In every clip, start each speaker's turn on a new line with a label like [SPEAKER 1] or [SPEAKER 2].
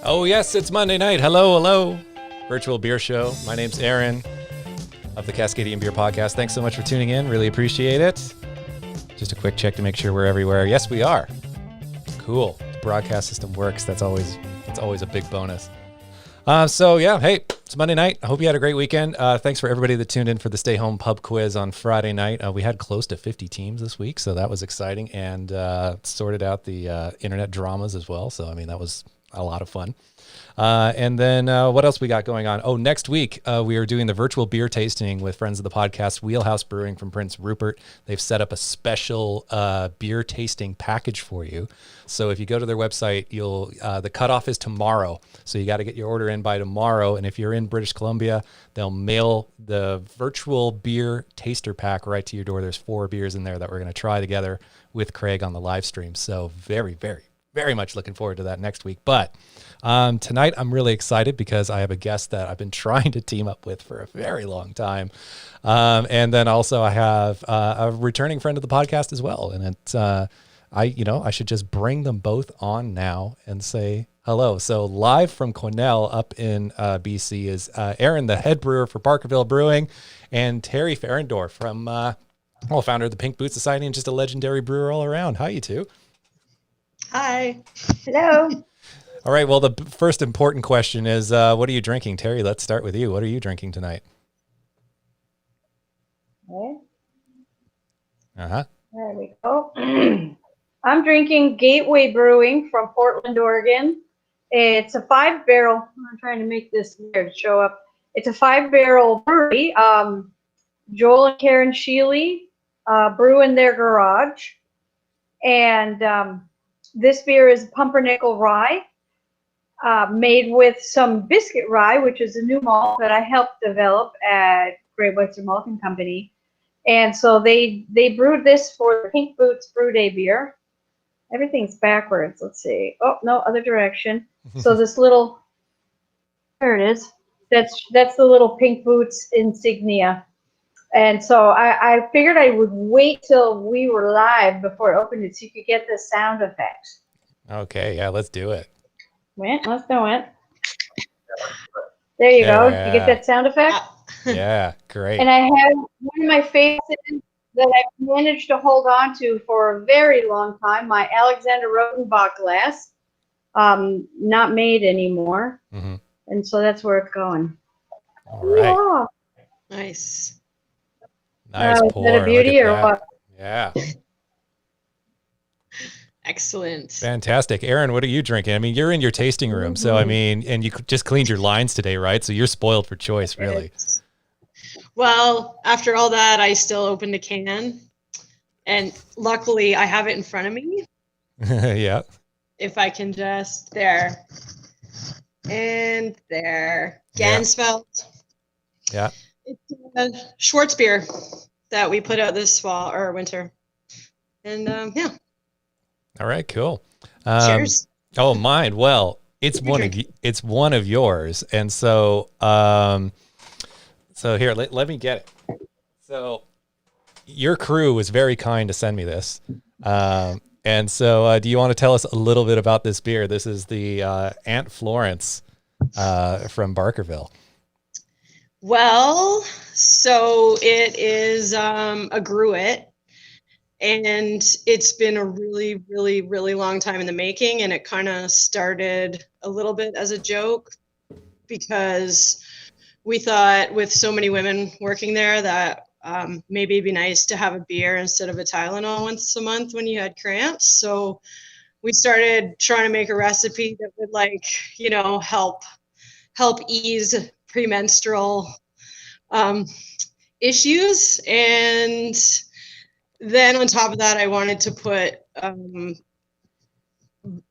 [SPEAKER 1] Oh yes, it's Monday night. Hello. Virtual beer show. My name's Erin of the Cascadian Beer Podcast. Thanks so much for tuning in. Really appreciate it. Just a quick check to make sure we're everywhere. Yes, we are. Cool. The broadcast system works. That's always a big bonus. Hey, it's Monday night. I hope you had a great weekend. Thanks for everybody that tuned in for the Stay Home Pub Quiz on Friday night. We had close to 50 teams this week, so that was exciting, and sorted out the internet dramas as well. So, I mean, that was a lot of fun. And then what else we got going on? Oh, next week we are doing the virtual beer tasting with friends of the podcast, Wheelhouse Brewing from Prince Rupert. They've set up a special beer tasting package for you. So if you go to their website, the cutoff is tomorrow. So you got to get your order in by tomorrow. And if you're in British Columbia, they'll mail the virtual beer taster pack right to your door. There's 4 beers in there that we're going to try together with Craig on the live stream. So very, very, very much looking forward to that next week. But tonight I'm really excited because I have a guest that I've been trying to team up with for a very long time. And then also I have a returning friend of the podcast as well. And it's, I should just bring them both on now and say hello. So live from Quesnel up in BC is Erin, the head brewer for Barkerville Brewing, and Teri Fahrendorf from, founder of the Pink Boot Society and just a legendary brewer all around. Hi, you two.
[SPEAKER 2] Hi. Hello.
[SPEAKER 1] All right. Well, the first important question is, what are you drinking? Teri, let's start with you. What are you drinking tonight?
[SPEAKER 2] Okay.
[SPEAKER 1] Uh-huh.
[SPEAKER 2] There we go. I'm drinking Gateway Brewing from Portland, Oregon. It's a 5-barrel. I'm trying to make this weird show up. It's a 5-barrel brewery. Joel and Karen Sheely brew in their garage. And this beer is pumpernickel rye. Made with some biscuit rye, which is a new malt that I helped develop at Great Western Malting Company. And so they brewed this for the Pink Boots Brew Day beer. Everything's backwards. Let's see. Oh, no, other direction. So this little, there it is. That's the little Pink Boots insignia. And so I figured I would wait till we were live before I opened it so you could get the sound effects.
[SPEAKER 1] Okay. Yeah, let's do it.
[SPEAKER 2] Let's do it. There you go. Did you get that sound effect?
[SPEAKER 1] Yeah, great.
[SPEAKER 2] And I have one of my favorites that I've managed to hold on to for a very long time, my Alexander Rodenbach glass, not made anymore. Mm-hmm. And so that's where it's going.
[SPEAKER 1] All right.
[SPEAKER 2] Yeah.
[SPEAKER 3] Nice.
[SPEAKER 1] Nice pour.
[SPEAKER 2] Is that a beauty or what?
[SPEAKER 1] Yeah.
[SPEAKER 3] Excellent.
[SPEAKER 1] Fantastic. Erin, what are you drinking? I mean, you're in your tasting room. So, I mean, and you just cleaned your lines today, right? So you're spoiled for choice, really.
[SPEAKER 3] Well, after all that, I still opened a can. And luckily, I have it in front of me.
[SPEAKER 1] Yeah.
[SPEAKER 3] If I can just, there. And there. Gansfeld.
[SPEAKER 1] Yeah.
[SPEAKER 3] It's a Schwartz beer that we put out this fall or winter. And yeah.
[SPEAKER 1] All right, cool.
[SPEAKER 3] Cheers.
[SPEAKER 1] Oh, mine. Well, it's one of yours, and so here, let me get it. So your crew was very kind to send me this, and so do you want to tell us a little bit about this beer? This is the Aunt Florence from Barkerville.
[SPEAKER 3] Well, so it is a gruit. And it's been a really, really, really long time in the making. And it kind of started a little bit as a joke because we thought with so many women working there that maybe it'd be nice to have a beer instead of a Tylenol once a month when you had cramps. So we started trying to make a recipe that would help ease premenstrual issues. And then on top of that, I wanted to put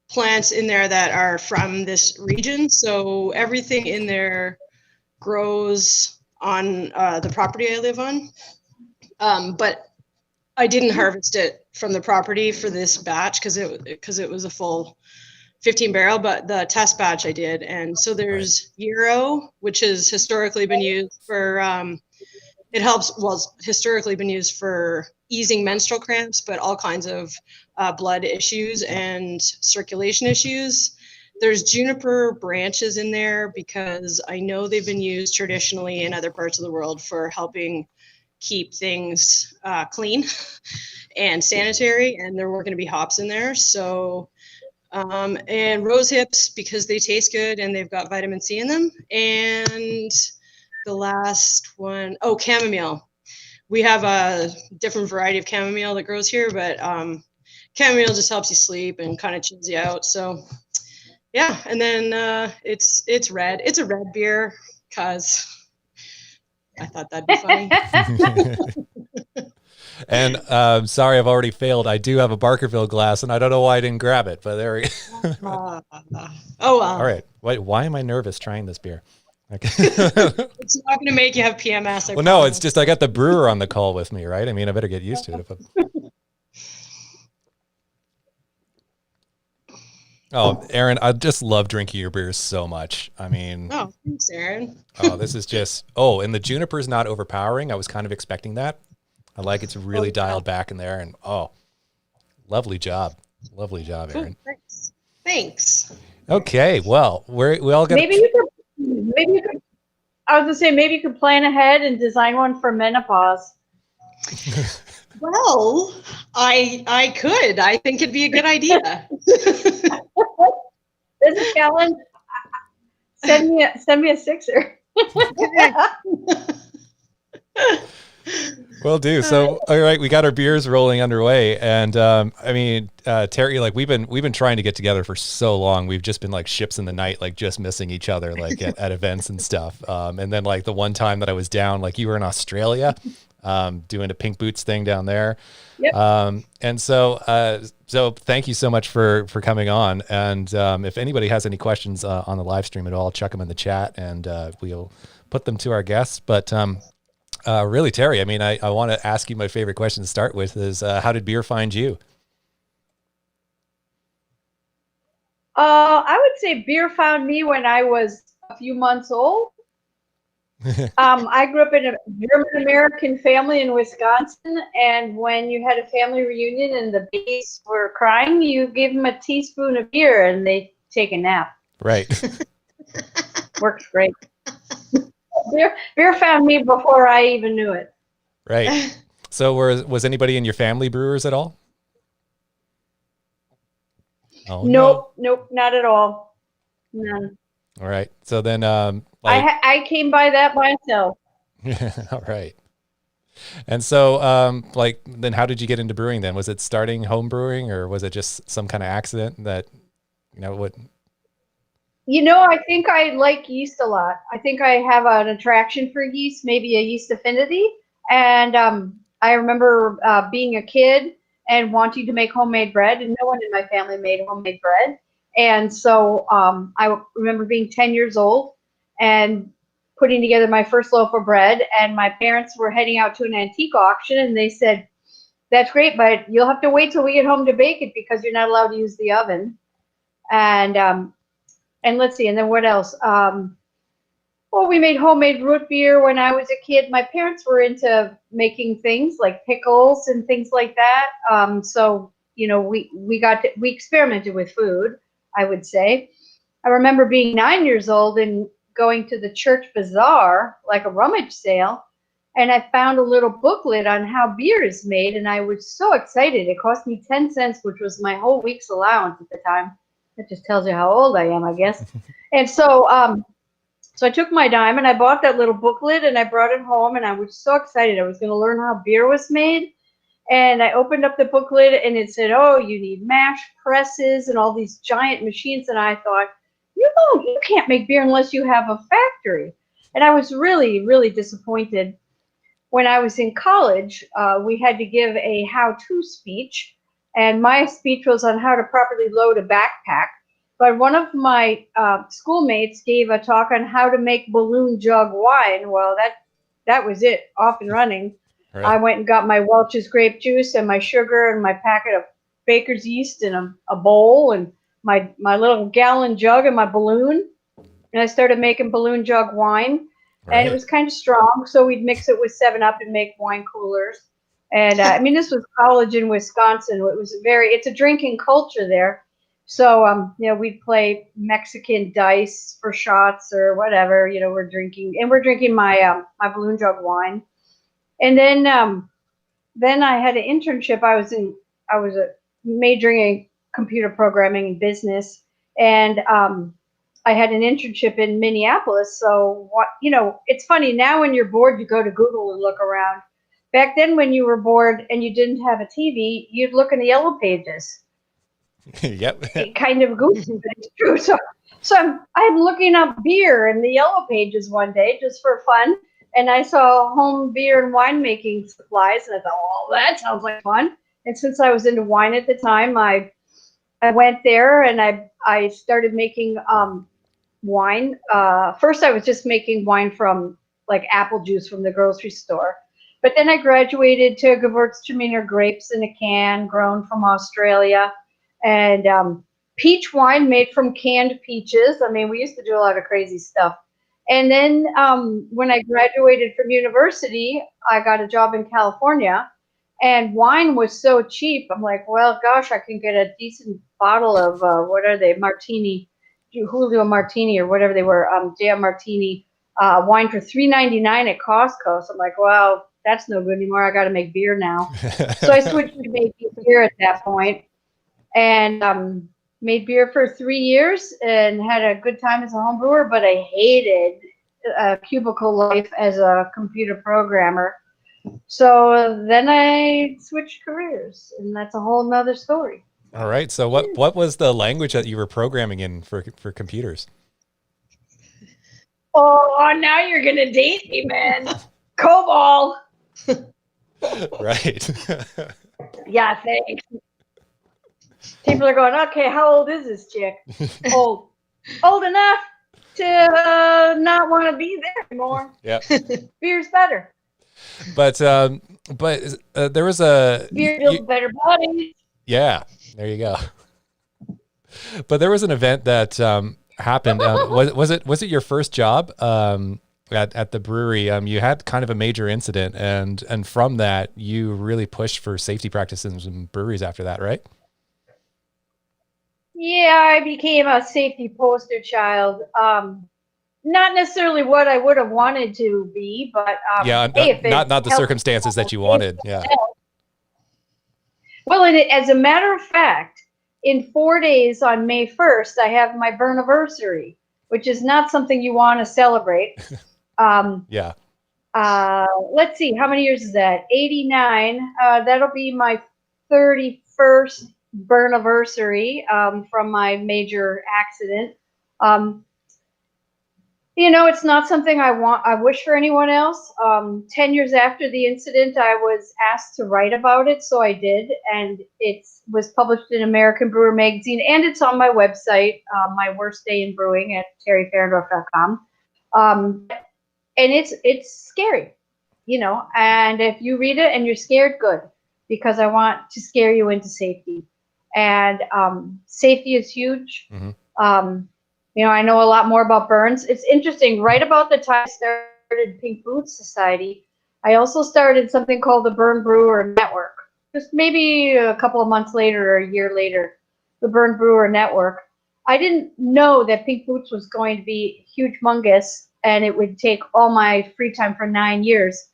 [SPEAKER 3] plants in there that are from this region. So everything in there grows on the property I live on. But I didn't harvest it from the property for this batch because it was a full 15 barrel, but the test batch I did. And so there's Euro, which has historically been used for, historically been used for easing menstrual cramps, but all kinds of blood issues and circulation issues. There's juniper branches in there because I know they've been used traditionally in other parts of the world for helping keep things clean and sanitary, and there weren't going to be hops in there. So, and rose hips because they taste good and they've got vitamin C in them. And the last one, oh, chamomile. We have a different variety of chamomile that grows here, but chamomile just helps you sleep and kind of chills you out. So yeah, and then it's red. It's a red beer because I thought that'd be funny.
[SPEAKER 1] And sorry, I've already failed. I do have a Barkerville glass, and I don't know why I didn't grab it, but there we go.
[SPEAKER 3] Oh, well.
[SPEAKER 1] All right. Why am I nervous trying this beer? Okay.
[SPEAKER 3] It's not going to make you have PMS.
[SPEAKER 1] Well, no, it's just I got the brewer on the call with me, right? I mean, I better get used to it. Oh, Erin, I just love drinking your beers so much. I mean,
[SPEAKER 3] oh, thanks, Erin.
[SPEAKER 1] This is just, and the juniper's not overpowering. I was kind of expecting that. I like it's really dialed back in there, and lovely job. Lovely job, Erin.
[SPEAKER 3] Cool, thanks.
[SPEAKER 1] Okay, well, we all got
[SPEAKER 2] maybe you could, I was gonna say, maybe you could plan ahead and design one for menopause.
[SPEAKER 3] Well, I could. I think it'd be a good idea.
[SPEAKER 2] There's a challenge. Send me a sixer.
[SPEAKER 1] Will do. So, all right, we got our beers rolling underway, and I mean, Teri, like we've been trying to get together for so long. We've just been like ships in the night, like just missing each other, like at events and stuff. And then like the one time that I was down, like you were in Australia, doing a Pink Boots thing down there. Yep. And so thank you so much for coming on. And if anybody has any questions on the live stream at all, chuck them in the chat, and we'll put them to our guests. But really, Teri, I mean, I want to ask you my favorite question to start with is, how did beer find you?
[SPEAKER 2] I would say beer found me when I was a few months old. I grew up in a German-American family in Wisconsin, and when you had a family reunion and the babies were crying, you gave them a teaspoon of beer and they take a nap.
[SPEAKER 1] Right.
[SPEAKER 2] Works great. Beer found me before I even knew it.
[SPEAKER 1] Right. So was anybody in your family brewers at all? Oh,
[SPEAKER 2] nope, not at all. None.
[SPEAKER 1] All right. So then,
[SPEAKER 2] I came by that myself.
[SPEAKER 1] All right. And so, then how did you get into brewing then? Was it starting home brewing, or was it just some kind of accident that, what?
[SPEAKER 2] I think I like yeast a lot. I think I have an attraction for yeast, maybe a yeast affinity. And I remember being a kid and wanting to make homemade bread, and no one in my family made homemade bread. And so I remember being 10 years old and putting together my first loaf of bread, and my parents were heading out to an antique auction, and they said, "That's great, but you'll have to wait till we get home to bake it because you're not allowed to use the oven." And let's see, and then what else? We made homemade root beer when I was a kid. My parents were into making things like pickles and things like that. So we experimented with food, I would say. I remember being 9 years old and going to the church bazaar, like a rummage sale, and I found a little booklet on how beer is made, and I was so excited. It cost me 10 cents, which was my whole week's allowance at the time. That just tells you how old I am, I guess. And so I took my dime and I bought that little booklet and I brought it home, and I was so excited. I was going to learn how beer was made. And I opened up the booklet and it said, "Oh, you need mash presses and all these giant machines." And I thought, you can't make beer unless you have a factory. And I was really, really disappointed. When I was in college, we had to give a how-to speech. And my speech was on how to properly load a backpack. But one of my schoolmates gave a talk on how to make balloon jug wine. Well, that was it, off and running. Right. I went and got my Welch's grape juice and my sugar and my packet of baker's yeast in a bowl and my little gallon jug and my balloon. And I started making balloon jug wine. Right. And it was kind of strong, so we'd mix it with 7-Up and make wine coolers. And this was college in Wisconsin. It's a drinking culture there. So, we'd play Mexican dice for shots or whatever. We're drinking my my balloon jug wine, and then I had an internship. I was majoring in computer programming and business, and I had an internship in Minneapolis. So it's funny now when you're bored, you go to Google and look around. Back then, when you were bored and you didn't have a TV, you'd look in the yellow pages.
[SPEAKER 1] Yep.
[SPEAKER 2] It kind of goofy, but it's true. So I'm looking up beer in the yellow pages one day just for fun, and I saw home beer and winemaking supplies, and I thought, "Oh, that sounds like fun." And since I was into wine at the time, I went there and I started making wine. First, I was just making wine from like apple juice from the grocery store, but then I graduated to Gewürztraminer grapes in a can, grown from Australia, and peach wine made from canned peaches. I mean, we used to do a lot of crazy stuff. And then when I graduated from university, I got a job in California, and wine was so cheap. I'm like, well, gosh, I can get a decent bottle of what are they, Martini, Julio Martini, or whatever they were, J.M. Martini wine for $3.99 at Costco. So I'm like, well, that's no good anymore. I got to make beer now. So I switched to making beer at that point, and made beer for 3 years and had a good time as a home brewer, but I hated cubicle life as a computer programmer. So then I switched careers, and that's a whole nother story.
[SPEAKER 1] All right. So what was the language that you were programming in for computers?
[SPEAKER 2] Oh, now you're going to date me, man. COBOL.
[SPEAKER 1] Right.
[SPEAKER 2] Yeah, thanks. People are going, okay, how old is this chick? Old. Old enough to not want to be there anymore.
[SPEAKER 1] Yeah.
[SPEAKER 2] Beer's better.
[SPEAKER 1] But there was a
[SPEAKER 2] Beer builds better bodies.
[SPEAKER 1] Yeah, there you go. But there was an event that happened. Was it your first job at the brewery? You had kind of a major incident, and from that, you really pushed for safety practices in breweries after that, right?
[SPEAKER 2] Yeah, I became a safety poster child. Not necessarily what I would have wanted to be, but
[SPEAKER 1] Yeah,
[SPEAKER 2] hey,
[SPEAKER 1] not the circumstances that you wanted. Yeah.
[SPEAKER 2] Well, as a matter of fact, in 4 days on May 1st, I have my burniversary, which is not something you want to celebrate.
[SPEAKER 1] Yeah.
[SPEAKER 2] Let's see, how many years is that? 89. That'll be my 31st burniversary from my major accident. It's not something I wish for anyone else. 10 years after the incident, I was asked to write about it, so I did, and it was published in American Brewer Magazine, and it's on my website, My Worst Day in Brewing at terifahrendorf.com. And it's scary, and if you read it and you're scared, good, because I want to scare you into safety. And safety is huge.
[SPEAKER 1] Mm-hmm.
[SPEAKER 2] I know a lot more about burns. It's interesting. Right about the time I started Pink Boots Society, I also started something called the Burn Brewer Network. Just maybe a couple of months later or a year later, the Burn Brewer Network. I didn't know that Pink Boots was going to be humongous, and it would take all my free time for 9 years.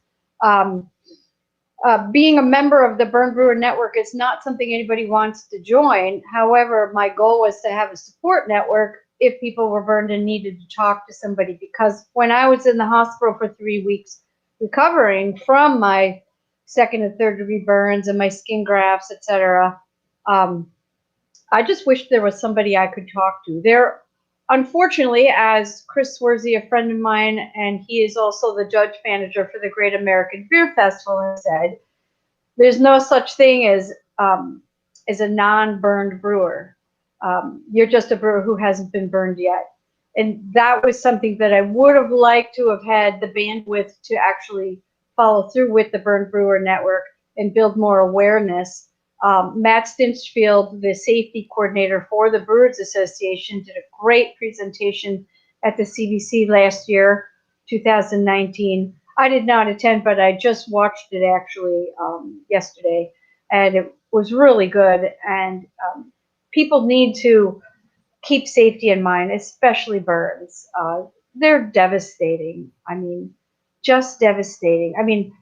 [SPEAKER 2] Being a member of the Burn Brewer Network is not something anybody wants to join. However, my goal was to have a support network if people were burned and needed to talk to somebody, because when I was in the hospital for 3 weeks recovering from my second and third degree burns and my skin grafts, etc., I just wished there was somebody I could talk to. There, unfortunately, as Chris Swersey, a friend of mine, and he is also the judge manager for the Great American Beer Festival, has said, there's no such thing as a non-burned brewer. You're just a brewer who hasn't been burned yet. And that was something that I would have liked to have had the bandwidth to actually follow through with the Burn Brewer Network and build more awareness. Matt Stinchfield, the safety coordinator for the Brewers Association, did a great presentation at the CBC last year, 2019. I did not attend, but I just watched it actually yesterday, and it was really good. And people need to keep safety in mind, especially burns. They're devastating. I mean, just devastating. I mean,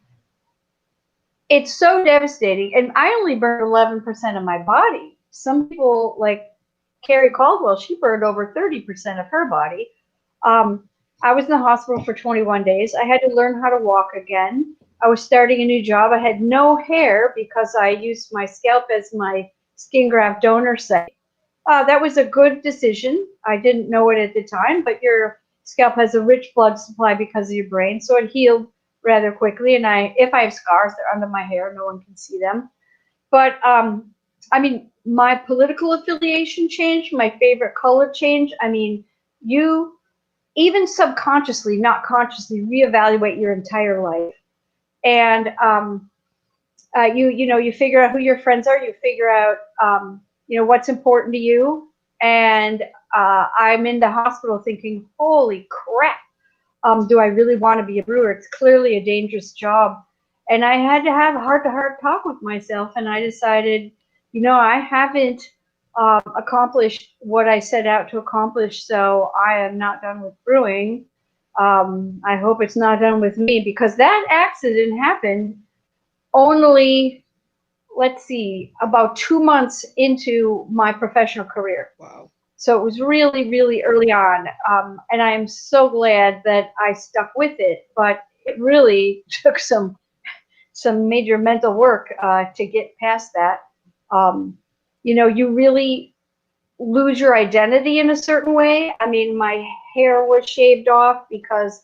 [SPEAKER 2] it's so devastating. And I only burned 11% of my body. Some people, like Carrie Caldwell, she burned over 30% of her body. I was in the hospital for 21 days. I had to learn how to walk again. I was starting a new job. I had no hair because I used my scalp as my skin graft donor site. That was a good decision. I didn't know it at the time, but your scalp has a rich blood supply because of your brain, so it healed rather quickly. And if I have scars, they're under my hair. No one can see them. But I mean, my political affiliation changed. My favorite color changed. I mean, you even subconsciously, not consciously, reevaluate your entire life. And you figure out who your friends are. You figure out what's important to you. And I'm in the hospital thinking, holy crap, do I really want to be a brewer? It's clearly a dangerous job. And I had to have a heart-to-heart talk with myself. And I decided, I haven't accomplished what I set out to accomplish. So I am not done with brewing. I hope it's not done with me, because that accident happened only, let's see, about 2 months into my professional career.
[SPEAKER 3] Wow.
[SPEAKER 2] So it was really, really early on. And I am so glad that I stuck with it. But it really took some major mental work to get past that. You really lose your identity in a certain way. I mean, my hair was shaved off because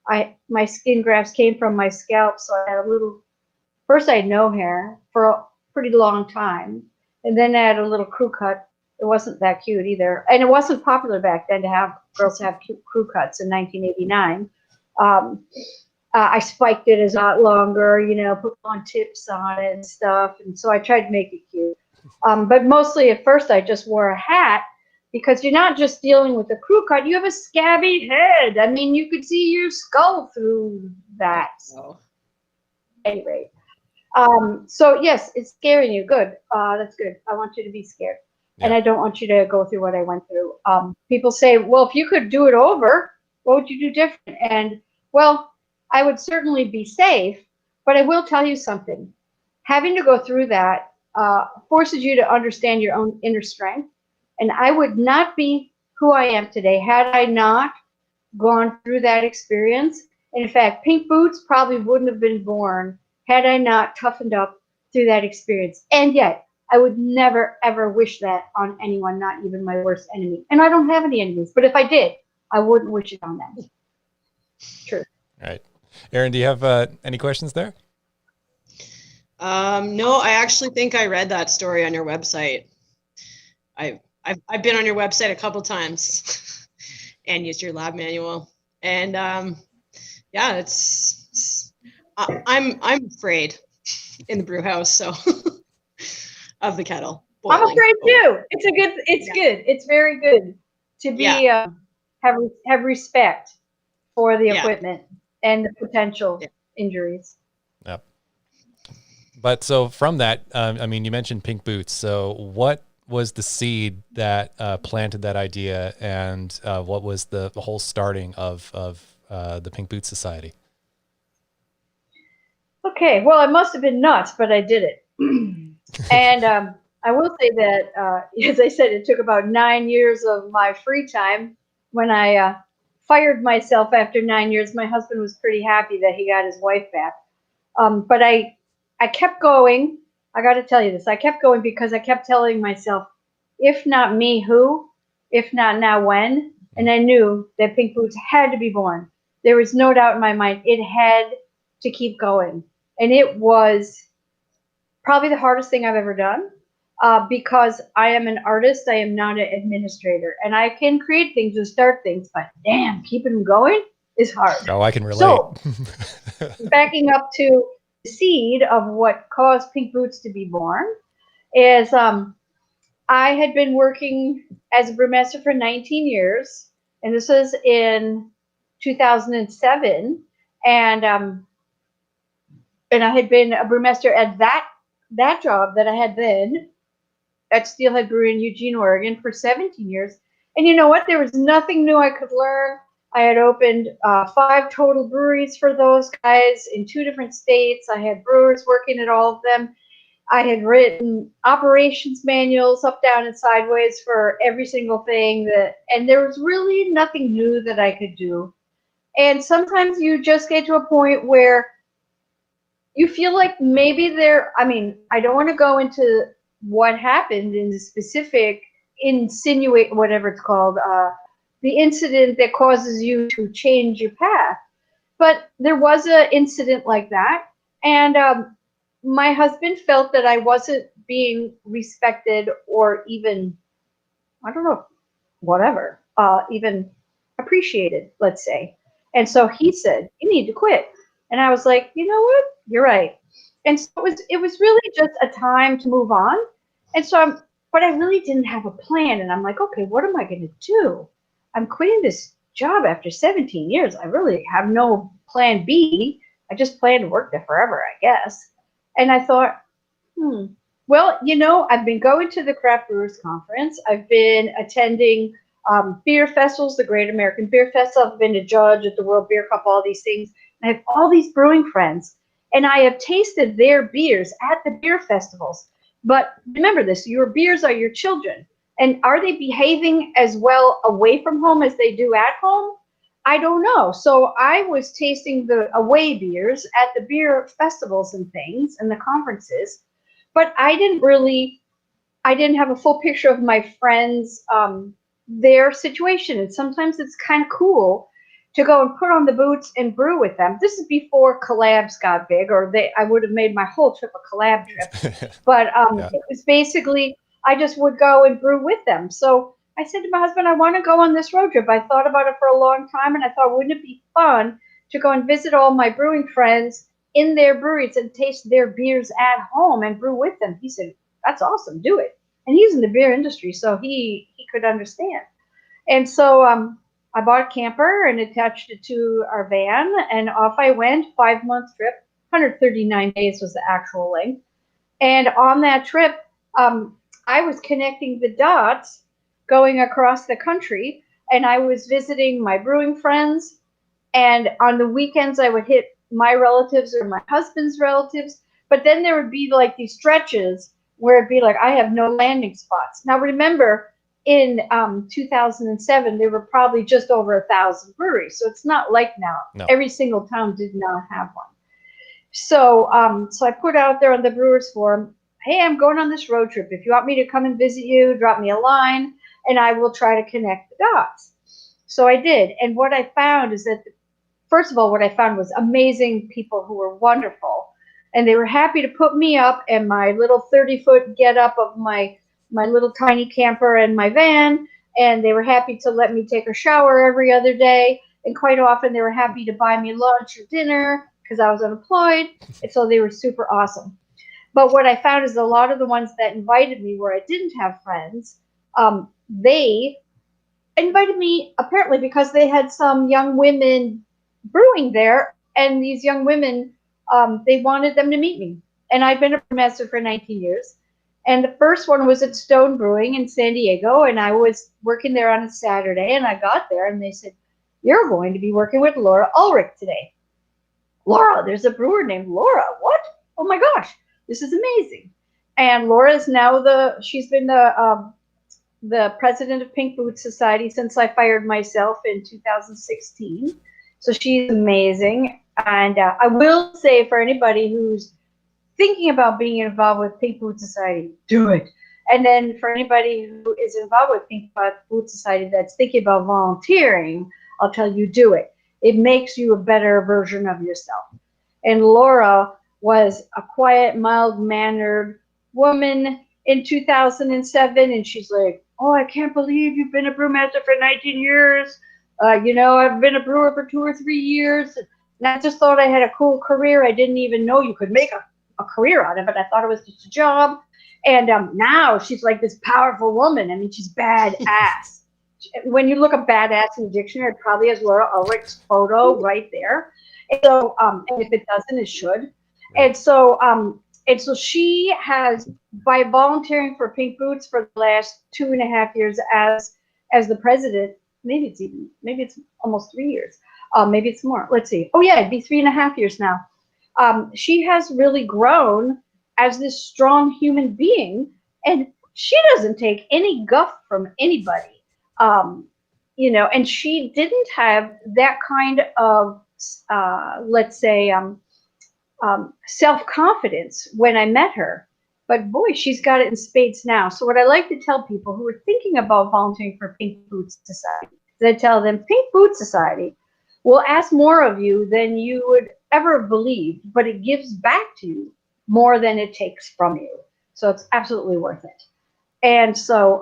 [SPEAKER 2] my skin grafts came from my scalp. So I had first I had no hair for a pretty long time. And then I had a little crew cut. It wasn't that cute either. And it wasn't popular back then to have girls have cute crew cuts in 1989. I spiked it as a lot longer, put on tips on it and stuff. And so I tried to make it cute. But mostly at first I just wore a hat, because you're not just dealing with a crew cut. You have a scabby head. I mean, you could see your skull through that.
[SPEAKER 3] Oh.
[SPEAKER 2] Anyway. So yes, it's scaring you. Good. That's good. I want you to be scared. Yeah. And I don't want you to go through what I went through. People say, well, if you could do it over, what would you do different? And well, I would certainly be safe, but I will tell you something. Having to go through that forces you to understand your own inner strength. And I would not be who I am today had I not gone through that experience. And in fact, Pink Boots probably wouldn't have been born had I not toughened up through that experience. And yet, I would never, ever wish that on anyone, not even my worst enemy. And I don't have any enemies, but if I did, I wouldn't wish it on them. True.
[SPEAKER 1] All right. Erin, do you have any questions there?
[SPEAKER 3] No, I actually think I read that story on your website. I've been on your website a couple times and used your lab manual. And yeah, I'm afraid in the brew house, so of the kettle boiling.
[SPEAKER 2] I'm afraid too. It's good. It's very good to be have respect for the equipment and the potential injuries.
[SPEAKER 1] Yep. But so from that, I mean, you mentioned Pink Boots. So what was the seed that planted that idea, and what was the whole starting of the Pink Boots Society?
[SPEAKER 2] Okay, well, it must have been nuts, but I did it. And I will say that, as I said, it took about 9 years of my free time. When I fired myself after 9 years, my husband was pretty happy that he got his wife back. But I kept going. I got to tell you this. I kept going because I kept telling myself, if not me, who? If not now, when? And I knew that Pink Boots had to be born. There was no doubt in my mind. It had to keep going. And it was probably the hardest thing I've ever done because I am an artist. I am not an administrator. And I can create things and start things, but damn, keeping them going is hard.
[SPEAKER 1] Oh, I can relate.
[SPEAKER 2] So, backing up to the seed of what caused Pink Boots to be born is I had been working as a brewmaster for 19 years, and this was in 2007. And I had been a brewmaster at that job that I had then at Steelhead Brewery in Eugene, Oregon for 17 years. And you know what? There was nothing new I could learn. I had opened 5 total breweries for those guys in 2 different states. I had brewers working at all of them. I had written operations manuals up, down, and sideways for every single thing and there was really nothing new that I could do. And sometimes you just get to a point where you feel like maybe I don't want to go into what happened in the specific, insinuate, whatever it's called, the incident that causes you to change your path. But there was an incident like that. And my husband felt that I wasn't being respected or even, I don't know, whatever, even appreciated, let's say. And so he said, you need to quit. And I was like, you know what? You're right. And so it was really just a time to move on. And so but I really didn't have a plan. And I'm like, okay, what am I going to do? I'm quitting this job after 17 years. I really have no plan B. I just plan to work there forever, I guess. And I thought, well, I've been going to the Craft Brewers Conference. I've been attending beer festivals, the Great American Beer Festival. I've been a judge at the World Beer Cup, all these things. I have all these brewing friends, and I have tasted their beers at the beer festivals. But remember this, your beers are your children. And are they behaving as well away from home as they do at home? I don't know. So I was tasting the away beers at the beer festivals and things and the conferences, but I didn't have a full picture of my friends, their situation. And sometimes it's kind of cool to go and put on the boots and brew with them. This is before collabs got big, or I would have made my whole trip a collab trip. But It was basically, I just would go and brew with them. So I said to my husband, I want to go on this road trip. I thought about it for a long time, and I thought, wouldn't it be fun to go and visit all my brewing friends in their breweries and taste their beers at home and brew with them? He said, that's awesome, do it. And he's in the beer industry, so he could understand. And so I bought a camper and attached it to our van, and off I went, 5-month trip, 139 days was the actual length. And on that trip, I was connecting the dots going across the country, and I was visiting my brewing friends, and on the weekends I would hit my relatives or my husband's relatives, but then there would be like these stretches where it'd be like, I have no landing spots. Now remember, in 2007, there were probably just over 1,000 breweries, so it's not like now. No. Every single town did not have one. So I put out there on the Brewers Forum, hey, I'm going on this road trip. If you want me to come and visit you, drop me a line, and I will try to connect the dots. So I did. And what I found is that, first of all, what I found was amazing people who were wonderful. And they were happy to put me up in my little 30-foot get-up of my little tiny camper and my van. And they were happy to let me take a shower every other day. And quite often they were happy to buy me lunch or dinner because I was unemployed. And so they were super awesome. But what I found is a lot of the ones that invited me where I didn't have friends, they invited me apparently because they had some young women brewing there, and these young women, they wanted them to meet me. And I've been a brewmaster for 19 years. And the first one was at Stone Brewing in San Diego, and I was working there on a Saturday, and I got there, and they said, you're going to be working with Laura Ulrich today. Laura, there's a brewer named Laura. What? Oh my gosh, this is amazing. And Laura is now she's been the president of Pink Boots Society since I fired myself in 2016. So she's amazing. And I will say, for anybody who's thinking about being involved with Pink Boots Society, do it. And then for anybody who is involved with Pink Boots Society that's thinking about volunteering, I'll tell you, do it. It makes you a better version of yourself. And Laura was a quiet, mild-mannered woman in 2007, and she's like, oh, I can't believe you've been a brewmaster for 19 years. I've been a brewer for 2 or 3 years. And I just thought I had a cool career. I didn't even know you could make a career out of it. I thought it was just a job. And now she's like this powerful woman. I mean, she's badass. When you look up badass in the dictionary, it probably has Laura Ulrich's photo right there. And so, and if it doesn't, it should. And so, And so she has, by volunteering for Pink Boots for the last 2.5 years as the president, maybe it's almost 3 years. Maybe it's more. Let's see. Oh yeah, it'd be 3.5 years now. She has really grown as this strong human being, and she doesn't take any guff from anybody. And she didn't have that kind of, let's say, self-confidence when I met her. But boy, she's got it in spades now. So what I like to tell people who are thinking about volunteering for Pink Boots Society is I tell them, Pink Boots Society will ask more of you than you would ever believe, but it gives back to you more than it takes from you. So it's absolutely worth it. And so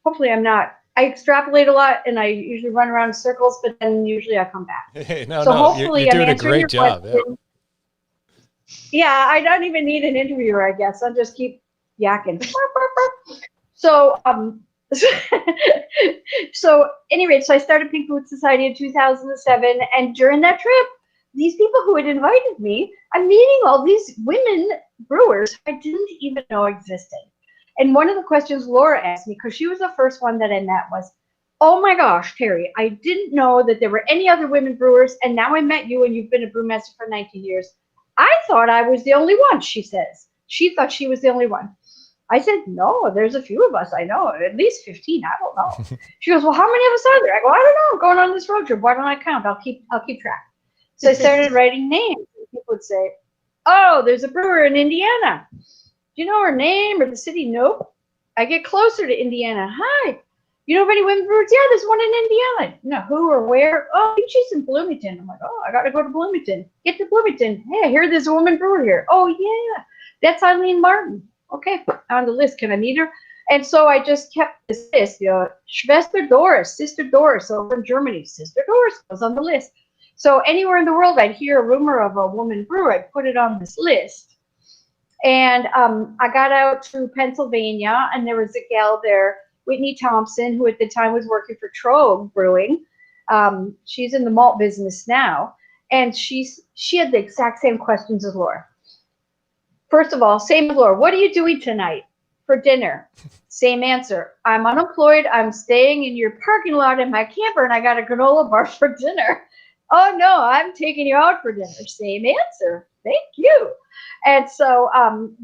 [SPEAKER 2] hopefully I extrapolate a lot and I usually run around in circles, but then usually I come back.
[SPEAKER 1] Hey,
[SPEAKER 2] Hopefully
[SPEAKER 1] you're doing
[SPEAKER 2] I'm
[SPEAKER 1] a great job.
[SPEAKER 2] Yeah, I don't even need an interviewer, I guess. I'll just keep yakking. So, so anyway, so I started Pink Boots Society in 2007, and during that trip, these people who had invited me, I'm meeting all these women brewers I didn't even know existed. And one of the questions Laura asked me, because she was the first one that I met, was, oh my gosh, Teri, I didn't know that there were any other women brewers, and now I met you and you've been a brewmaster for 19 years. I thought I was the only one, she says. She thought she was the only one. I said, no, there's a few of us I know, at least 15, I don't know. She goes, well, how many of us are there? I go, I don't know, I'm going on this road trip. Why don't I count? I'll keep track. So I started writing names. People would say, oh, there's a brewer in Indiana. Do you know her name or the city? Nope. I get closer to Indiana. Hi. You know of any women brewers? Yeah, there's one in Indiana. No, who or where? Oh, I think she's in Bloomington. I'm like, oh, I got to go to Bloomington. Get to Bloomington. Hey, I hear there's a woman brewer here. Oh, yeah. That's Eileen Martin. Okay, on the list. Can I meet her? And so I just kept this list. Schwester Doris, Sister Doris over in Germany. Sister Doris was on the list. So anywhere in the world I'd hear a rumor of a woman brewer, I'd put it on this list. And I got out to Pennsylvania, and there was a gal there, Whitney Thompson, who at the time was working for Trove Brewing. She's in the malt business now, and she had the exact same questions as Laura. First of all, same as Laura, what are you doing tonight for dinner? Same answer. I'm unemployed. I'm staying in your parking lot in my camper, and I got a granola bar for dinner. Oh, no, I'm taking you out for dinner. Same answer. Thank you. And so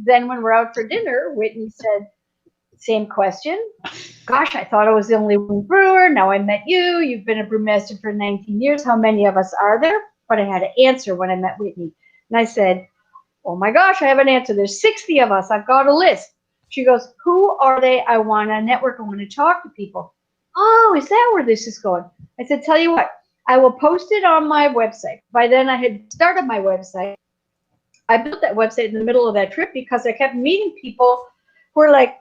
[SPEAKER 2] then when we're out for dinner, Whitney said, same question. Gosh, I thought I was the only one brewer. Now I met you. You've been a brewmaster for 19 years. How many of us are there? But I had to answer when I met Whitney. And I said, oh my gosh, I have an answer. There's 60 of us. I've got a list. She goes, who are they? I want to network. I want to talk to people. Oh, is that where this is going? I said, tell you what, I will post it on my website. By then I had started my website. I built that website in the middle of that trip because I kept meeting people who were like,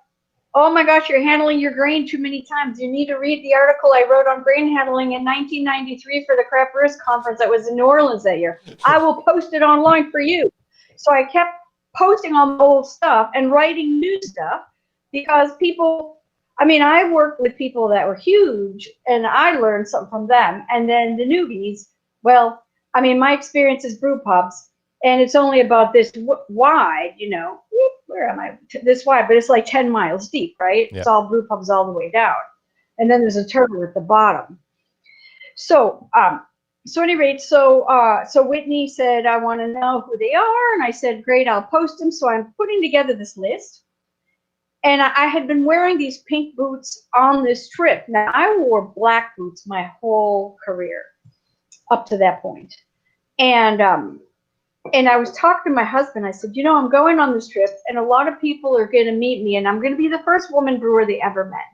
[SPEAKER 2] oh my gosh, you're handling your grain too many times. You need to read the article I wrote on grain handling in 1993 for the Craft Brewers Conference that was in New Orleans that year. I will post it online for you. So I kept posting all my old stuff and writing new stuff because people, I worked with people that were huge and I learned something from them. And then the newbies, well, my experience is brew pubs. And it's only about this wide, where am I? This wide, but it's like 10 miles deep, right? Yeah. It's all brew pubs all the way down. And then there's a turtle at the bottom. So, so at any rate, so Whitney said, I want to know who they are. And I said, great, I'll post them. So I'm putting together this list. And I had been wearing these pink boots on this trip. Now, I wore black boots my whole career up to that point. And I was talking to my husband. I said, I'm going on this trip, and a lot of people are going to meet me, and I'm going to be the first woman brewer they ever met.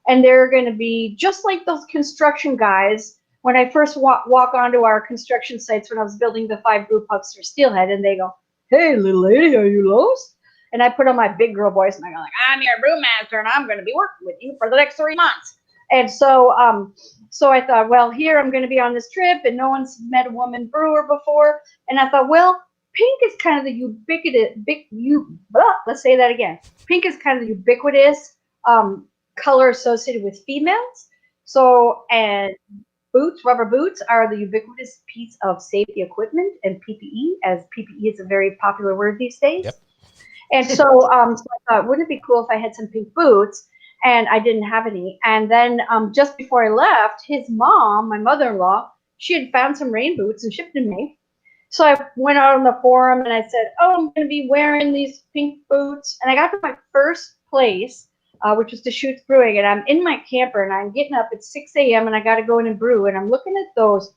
[SPEAKER 2] And they're going to be just like those construction guys when I first walk onto our construction sites when I was building the 5 brew pubs for Steelhead, and they go, hey, little lady, are you lost? And I put on my big girl voice, and I go like, I'm your brewmaster, and I'm going to be working with you for the next 3 months. And so so I thought, well, here I'm going to be on this trip, and no one's met a woman brewer before. And I thought, well, pink is kind of the ubiquitous, let's say that again. Pink is kind of the ubiquitous color associated with females. So, and boots, rubber boots, are the ubiquitous piece of safety equipment and PPE, as PPE is a very popular word these days.
[SPEAKER 1] Yep.
[SPEAKER 2] And so, so I thought, wouldn't it be cool if I had some pink boots? And I didn't have any. And then just before I left, his mom, my mother-in-law, she had found some rain boots and shipped them to me. So I went out on the forum and I said, oh, I'm going to be wearing these pink boots. And I got to my first place, which was Deschutes Brewing. And I'm in my camper and I'm getting up at 6 a.m. and I got to go in and brew. And I'm looking at those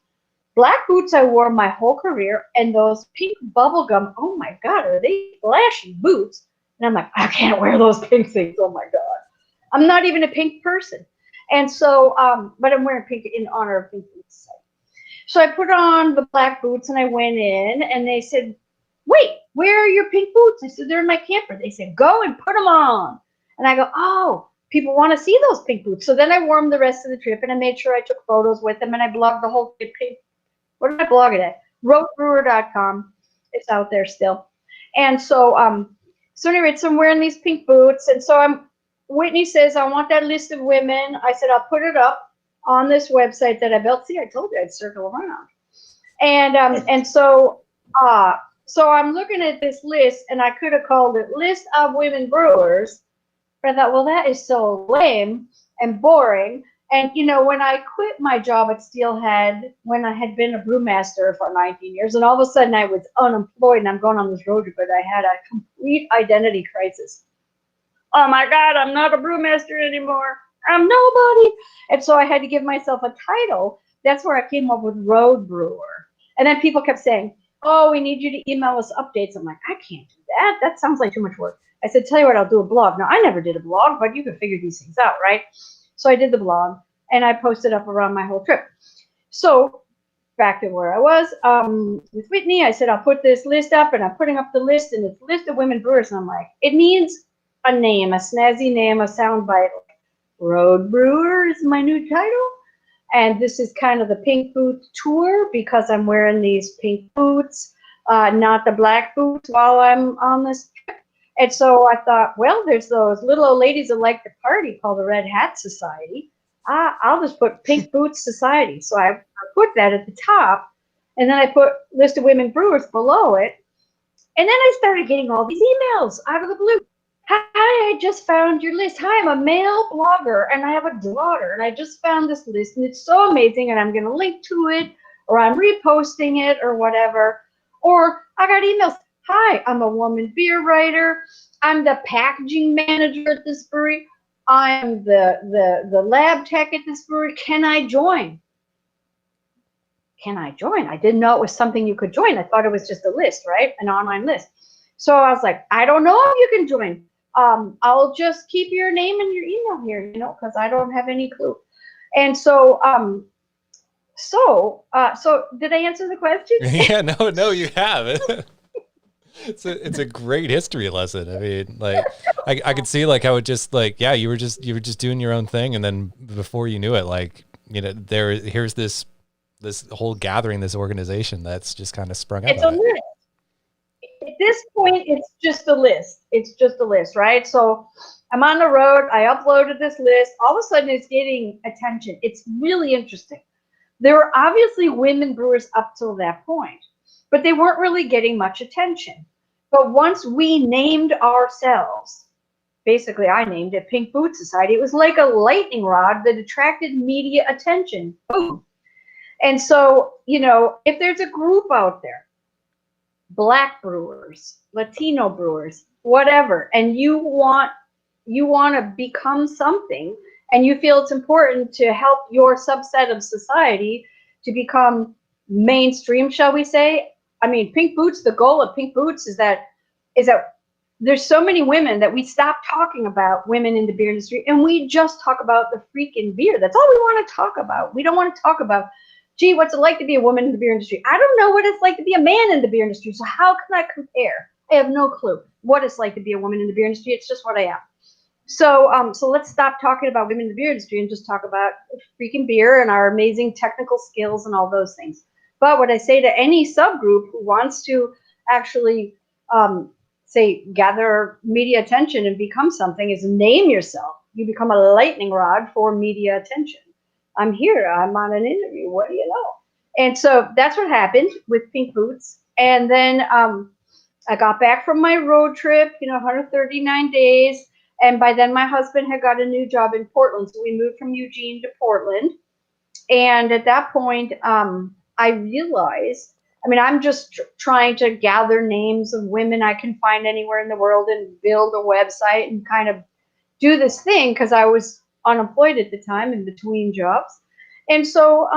[SPEAKER 2] black boots I wore my whole career and those pink bubblegum. Oh my God, are they flashy boots? And I'm like, I can't wear those pink things. Oh my God. I'm not even a pink person. And so, but I'm wearing pink in honor of Pink Boots Society. So I put on the black boots and I went in and they said, wait, where are your pink boots? I said, they're in my camper. They said, go and put them on. And I go, oh, people want to see those pink boots. So then I wore them the rest of the trip and I made sure I took photos with them and I blogged the whole trip. What did I blog it at? roadbrewer.com. It's out there still. And so, so anyway, so I'm wearing these pink boots. And so Whitney says, I want that list of women. I said, I'll put it up on this website that I built. See, I told you I'd circle around. And so I'm looking at this list, and I could have called it List of Women Brewers. But I thought, well, that is so lame and boring. And, you know, when I quit my job at Steelhead, when I had been a brewmaster for 19 years, and all of a sudden I was unemployed and I'm going on this road trip, but I had a complete identity crisis. Oh my God, I'm not a brewmaster anymore. I'm nobody. And so I had to give myself a title. That's where I came up with Road Brewer. And then people kept saying, oh, we need you to email us updates. I'm like, I can't do that. That sounds like too much work. I said, tell you what, I'll do a blog. Now, I never did a blog, but you can figure these things out, right? So I did the blog, and I posted up around my whole trip. So back to where I was with Whitney, I said, I'll put this list up, and I'm putting up the list, and it's a list of women brewers. And I'm like, it needs a name, a snazzy name, a soundbite. Road Brewer is my new title. And this is kind of the pink boot tour because I'm wearing these pink boots, not the black boots while I'm on this trip. And so I thought, well, there's those little old ladies that like to party called the Red Hat Society. I'll just put Pink Boots Society. So I put that at the top, and then I put list of women brewers below it. And then I started getting all these emails out of the blue. Hi, I just found your list. Hi, I'm a male blogger, and I have a daughter, and I just found this list, and it's so amazing, and I'm going to link to it, or I'm reposting it, or whatever. Or I got emails. Hi, I'm a woman beer writer. I'm the packaging manager at this brewery. I'm the lab tech at this brewery. Can I join? Can I join? I didn't know it was something you could join. I thought it was just a list, right? An online list. So I was like, I don't know if you can join. I'll just keep your name and your email here, you know, because I don't have any clue. And so, so did I answer the question?
[SPEAKER 1] Yeah, no, you have. It's a great history lesson. I mean, like, I could see like how it just like, yeah, you were just doing your own thing, and then before you knew it, like, you know, here's this whole gathering, this organization that's just kind of sprung up.
[SPEAKER 2] It's a list. At this point, it's just a list. It's just a list, right? So I'm on the road. I uploaded this list. All of a sudden, it's getting attention. It's really interesting. There were obviously women brewers up till that point, but they weren't really getting much attention. But once we named ourselves, basically I named it Pink Boots Society, it was like a lightning rod that attracted media attention. Boom. And so, you know, if there's a group out there, Black brewers, Latino brewers, whatever, and you want to become something, and you feel it's important to help your subset of society to become mainstream, shall we say? I mean, Pink Boots, the goal of Pink Boots is that there's so many women that we stop talking about women in the beer industry, and we just talk about the freaking beer. That's all we want to talk about. We don't want to talk about, gee, what's it like to be a woman in the beer industry? I don't know what it's like to be a man in the beer industry, so how can I compare? I have no clue what it's like to be a woman in the beer industry. It's just what I am. So let's stop talking about women in the beer industry and just talk about freaking beer and our amazing technical skills and all those things. But what I say to any subgroup who wants to actually, say, gather media attention and become something is name yourself. You become a lightning rod for media attention. I'm here. I'm on an interview. What do you know? And so that's what happened with Pink Boots. And then I got back from my road trip, 139 days. And by then my husband had got a new job in Portland. So we moved from Eugene to Portland. And at that point, I realized, I'm just trying to gather names of women I can find anywhere in the world and build a website and kind of do this thing because I was unemployed at the time in between jobs. And so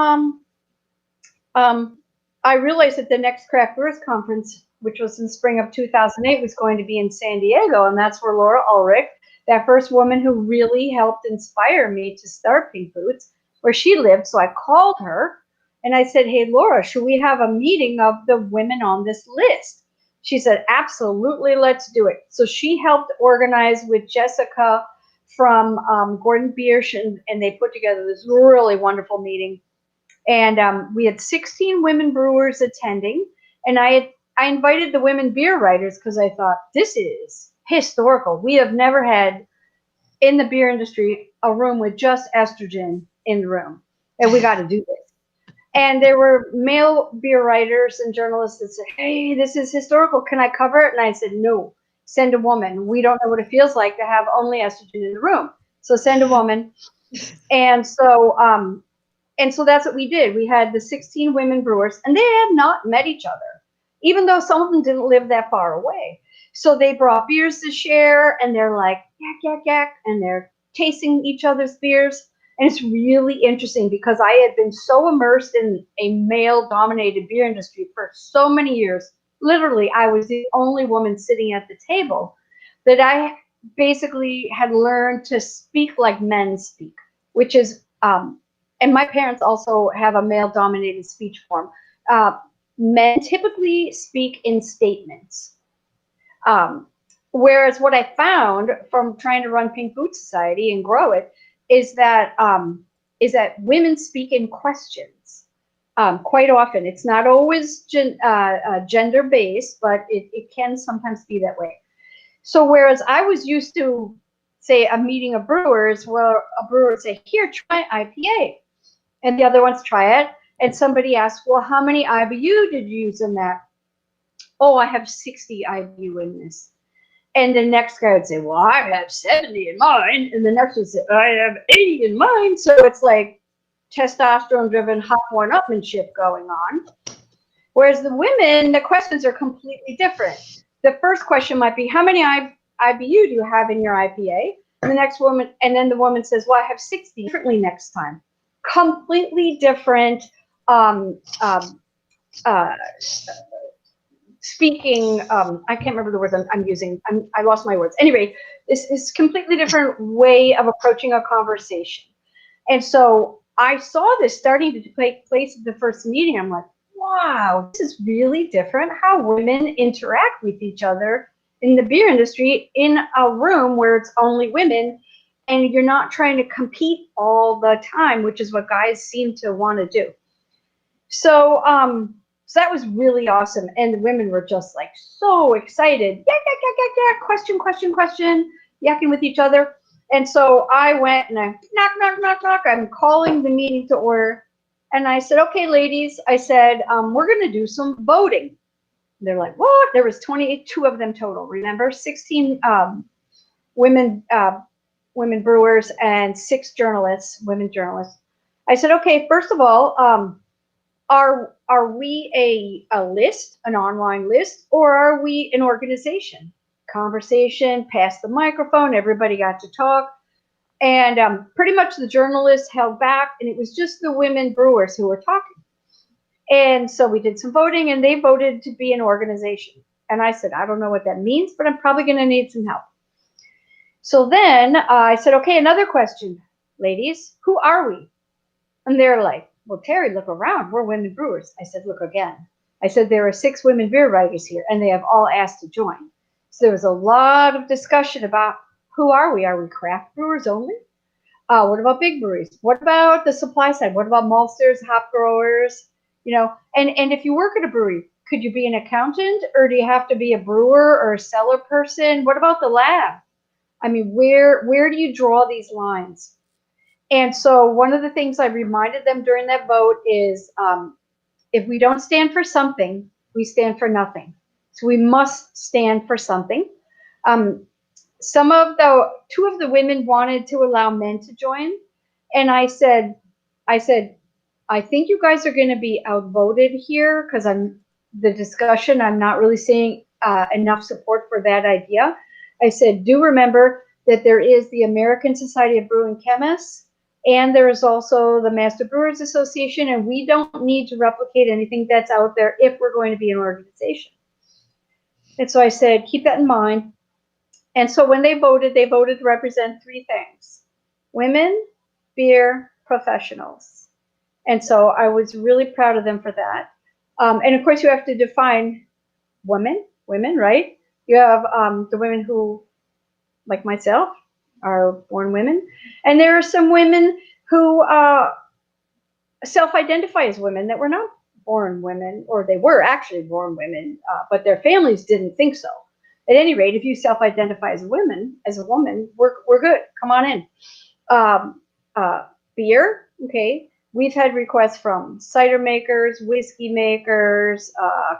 [SPEAKER 2] I realized that the next Craft Brewers Conference, which was in spring of 2008, was going to be in San Diego. And that's where Laura Ulrich, that first woman who really helped inspire me to start Pink Boots, where she lived. So I called her and I said, hey, Laura, should we have a meeting of the women on this list? She said, absolutely, let's do it. So she helped organize with Jessica from Gordon Biersch, and they put together this really wonderful meeting. And we had 16 women brewers attending. And I invited the women beer writers because I thought, this is historical. We have never had in the beer industry a room with just estrogen in the room. And we got to do this. And there were male beer writers and journalists that said, hey, this is historical. Can I cover it? And I said, no, send a woman. We don't know what it feels like to have only estrogen in the room. So send a woman. And so that's what we did. We had the 16 women brewers, and they had not met each other, even though some of them didn't live that far away. So they brought beers to share, and they're like, yak, yak, yak, and they're tasting each other's beers. And it's really interesting because I had been so immersed in a male-dominated beer industry for so many years. Literally, I was the only woman sitting at the table that I basically had learned to speak like men speak, which is, and my parents also have a male-dominated speech form. Men typically speak in statements. Whereas what I found from trying to run Pink Boots Society and grow it is that women speak in questions quite often. It's not always gender-based, but it can sometimes be that way. So whereas I was used to, say, a meeting of brewers where a brewer would say, here, try IPA. And the other ones try it. And somebody asks, well, how many IBU did you use in that? Oh, I have 60 IBU in this. And the next guy would say, well, I have 70 in mine. And the next would say, I have 80 in mine. So it's like testosterone-driven hot one-upmanship going on. Whereas the women, the questions are completely different. The first question might be, how many IBU do you have in your IPA? And the next woman, and then the woman says, well, I have 60 differently next time. Completely different speaking, I can't remember the words I'm using. I lost my words. Anyway, this is completely different way of approaching a conversation. And so I saw this starting to take place at the first meeting. I'm like, wow, this is really different how women interact with each other in the beer industry in a room where it's only women and you're not trying to compete all the time, which is what guys seem to want to do. So, so that was really awesome. And the women were just like so excited. Yak, yak, yak, yak, yak, question, question, question, yakking with each other. And so I went and I knock, knock, knock, knock. I'm calling the meeting to order. And I said, okay, ladies, I said, we're going to do some voting. They're like, what? There was 22 of them total. Remember, 16 women brewers and 6 journalists, women journalists. I said, okay, first of all, are we a list, an online list, or are we an organization? Conversation, pass the microphone, everybody got to talk. And pretty much the journalists held back, and it was just the women brewers who were talking. And so we did some voting, and they voted to be an organization. And I said, I don't know what that means, but I'm probably going to need some help. So then I said, okay, another question, ladies, who are we? And they're like, well, Teri, look around. We're women brewers. I said, look again. I said, there are 6 women beer writers here, and they have all asked to join. So there was a lot of discussion about who are we? Are we craft brewers only? What about big breweries? What about the supply side? What about maltsters, hop growers? You know, and if you work at a brewery, could you be an accountant, or do you have to be a brewer or a cellar person? What about the lab? I mean, where do you draw these lines? And so one of the things I reminded them during that vote is if we don't stand for something, we stand for nothing. So we must stand for something. Two of the women wanted to allow men to join. And I said, I think you guys are going to be outvoted here because I'm not really seeing enough support for that idea. I said, do remember that there is the American Society of Brewing Chemists, and there is also the Master Brewers Association, and we don't need to replicate anything that's out there if we're going to be an organization. And so I said, keep that in mind. And so when they voted to represent three things: women, beer, professionals. And so I was really proud of them for that. And of course, you have to define women, right? You have the women who, like myself, are born women. And there are some women who self-identify as women that were not born women, or they were actually born women, but their families didn't think so. At any rate, if you self-identify as a woman, we're good. Come on in. Beer, okay. We've had requests from cider makers, whiskey makers,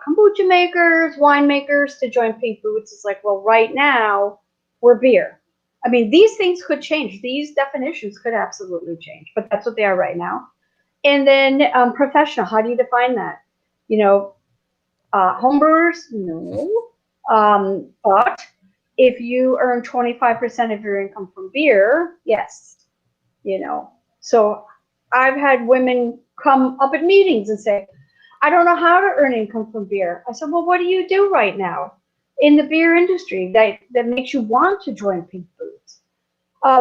[SPEAKER 2] kombucha makers, wine makers to join Pink Boots. It's like, well, right now we're beer. I mean, these things could change. These definitions could absolutely change, but that's what they are right now. And then professional, how do you define that? Homebrewers, no. But if you earn 25% of your income from beer, yes. So I've had women come up at meetings and say, I don't know how to earn income from beer. I said, well, what do you do right now in the beer industry that makes you want to join Pink Boots?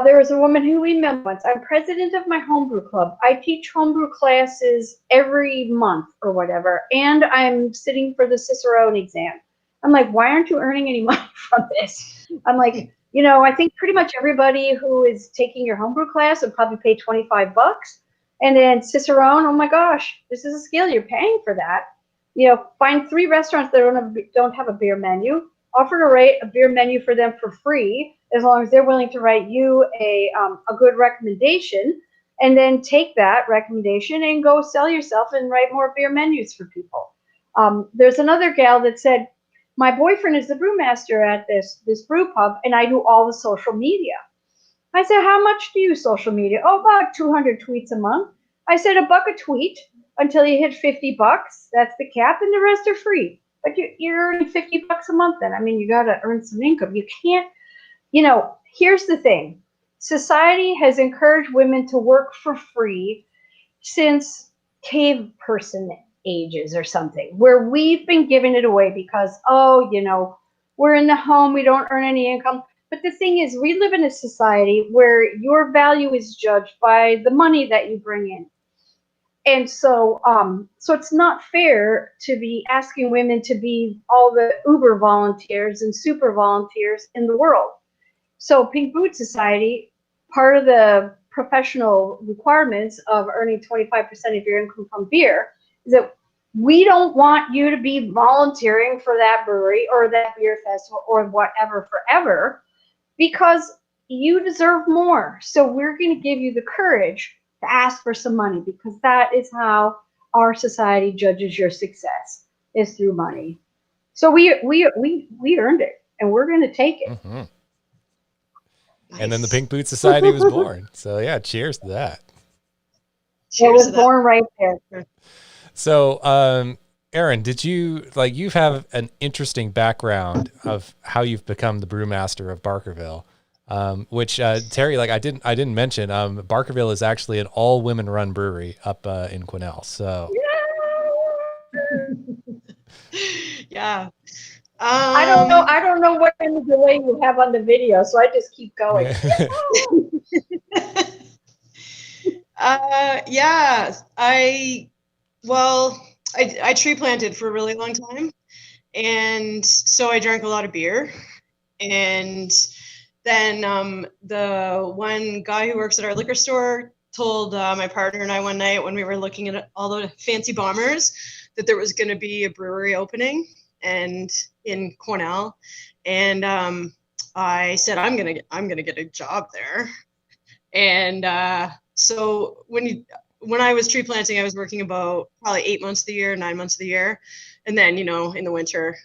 [SPEAKER 2] There was a woman who emailed once, I'm president of my homebrew club. I teach homebrew classes every month or whatever, and I'm sitting for the Cicerone exam. I'm like, why aren't you earning any money from this? I'm like, I think pretty much everybody who is taking your homebrew class would probably pay $25. And then Cicerone, oh my gosh, this is a skill. You're paying for that. Find 3 restaurants that don't have a beer menu. Offer to write a beer menu for them for free, as long as they're willing to write you a good recommendation. And then take that recommendation and go sell yourself and write more beer menus for people. There's another gal that said, my boyfriend is the brewmaster at this brew pub, and I do all the social media. I said, how much do you social media? Oh, about 200 tweets a month. I said, $1 a tweet until you hit $50. That's the cap, and the rest are free. But you're earning $50 a month then. I mean, you got to earn some income. You can't, here's the thing. Society has encouraged women to work for free since cave person ages or something, where we've been giving it away because, we're in the home, we don't earn any income. But the thing is, we live in a society where your value is judged by the money that you bring in. And so it's not fair to be asking women to be all the Uber volunteers and super volunteers in the world. So Pink Boots Society, part of the professional requirements of earning 25% of your income from beer is that we don't want you to be volunteering for that brewery or that beer festival or whatever forever, because you deserve more. So we're going to give you the courage to ask for some money, because that is how our society judges your success, is through money. So we earned it, and we're going to take it.
[SPEAKER 1] Mm-hmm. Nice. And then the Pink Boots Society was born. So yeah, cheers to that.
[SPEAKER 2] It was born right there.
[SPEAKER 1] So, Erin, you have an interesting background of how you've become the brewmaster of Barkerville, which Teri, I didn't mention, Barkerville is actually an all women run brewery up in Quesnel. So
[SPEAKER 3] yeah.
[SPEAKER 2] I don't know what kind of delay you have on the video, so I just keep going.
[SPEAKER 3] Yeah, I tree planted for a really long time, and so I drank a lot of beer. And then the one guy who works at our liquor store told my partner and I one night when we were looking at all the fancy bombers that there was going to be a brewery opening and in Quesnel, and I said I'm gonna get a job there. And So when I was tree planting, I was working about probably 8 months of the year, 9 months of the year. And then, in the winter,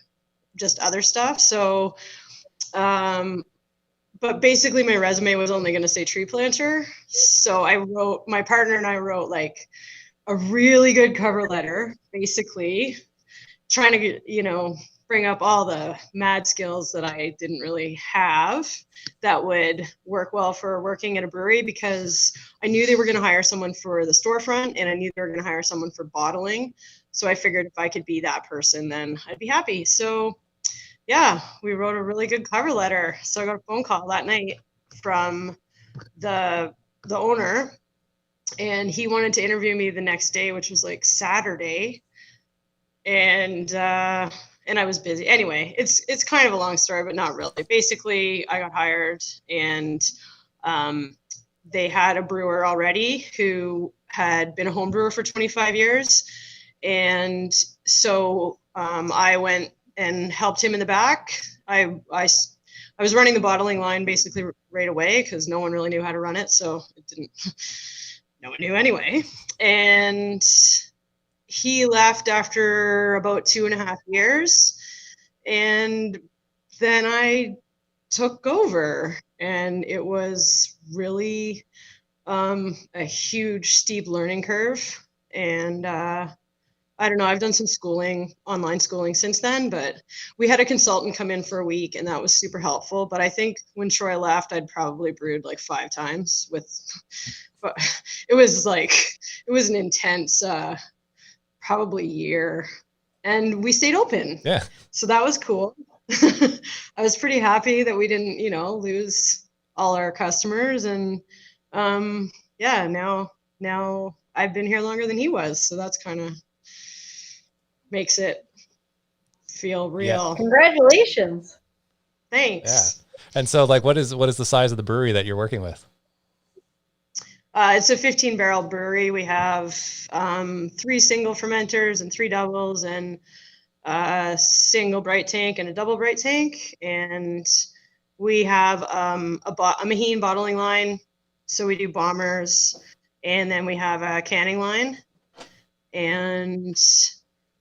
[SPEAKER 3] just other stuff. So, but basically my resume was only going to say tree planter. So my partner and I wrote like a really good cover letter, basically trying to get, bring up all the mad skills that I didn't really have that would work well for working at a brewery, because I knew they were going to hire someone for the storefront and I knew they were going to hire someone for bottling. So I figured if I could be that person, then I'd be happy. So yeah, we wrote a really good cover letter. So I got a phone call that night from the owner, and he wanted to interview me the next day, which was like Saturday. And I was busy. Anyway, it's kind of a long story, but not really. Basically, I got hired, and they had a brewer already who had been a home brewer for 25 years. And so I went and helped him in the back. I was running the bottling line basically right away because no one really knew how to run it. So no one knew anyway. And he left after about 2.5 years. And then I took over, and it was really a huge, steep learning curve. And I don't know, I've done some schooling, online schooling since then, but we had a consultant come in for a week, and that was super helpful. But I think when Troy left, I'd probably brewed like 5 times but it was an intense, probably year, and we stayed open.
[SPEAKER 1] Yeah. So
[SPEAKER 3] that was cool. I was pretty happy that we didn't, lose all our customers. And now I've been here longer than he was. So that's kind of makes it feel real.
[SPEAKER 1] Yeah.
[SPEAKER 2] Congratulations.
[SPEAKER 3] Thanks.
[SPEAKER 1] Yeah. And so like, what is the size of the brewery that you're working with?
[SPEAKER 3] It's a 15 barrel brewery. We have 3 single fermenters and 3 doubles, and a single bright tank and a double bright tank. And we have a Maheen bottling line. So we do bombers, and then we have a canning line. And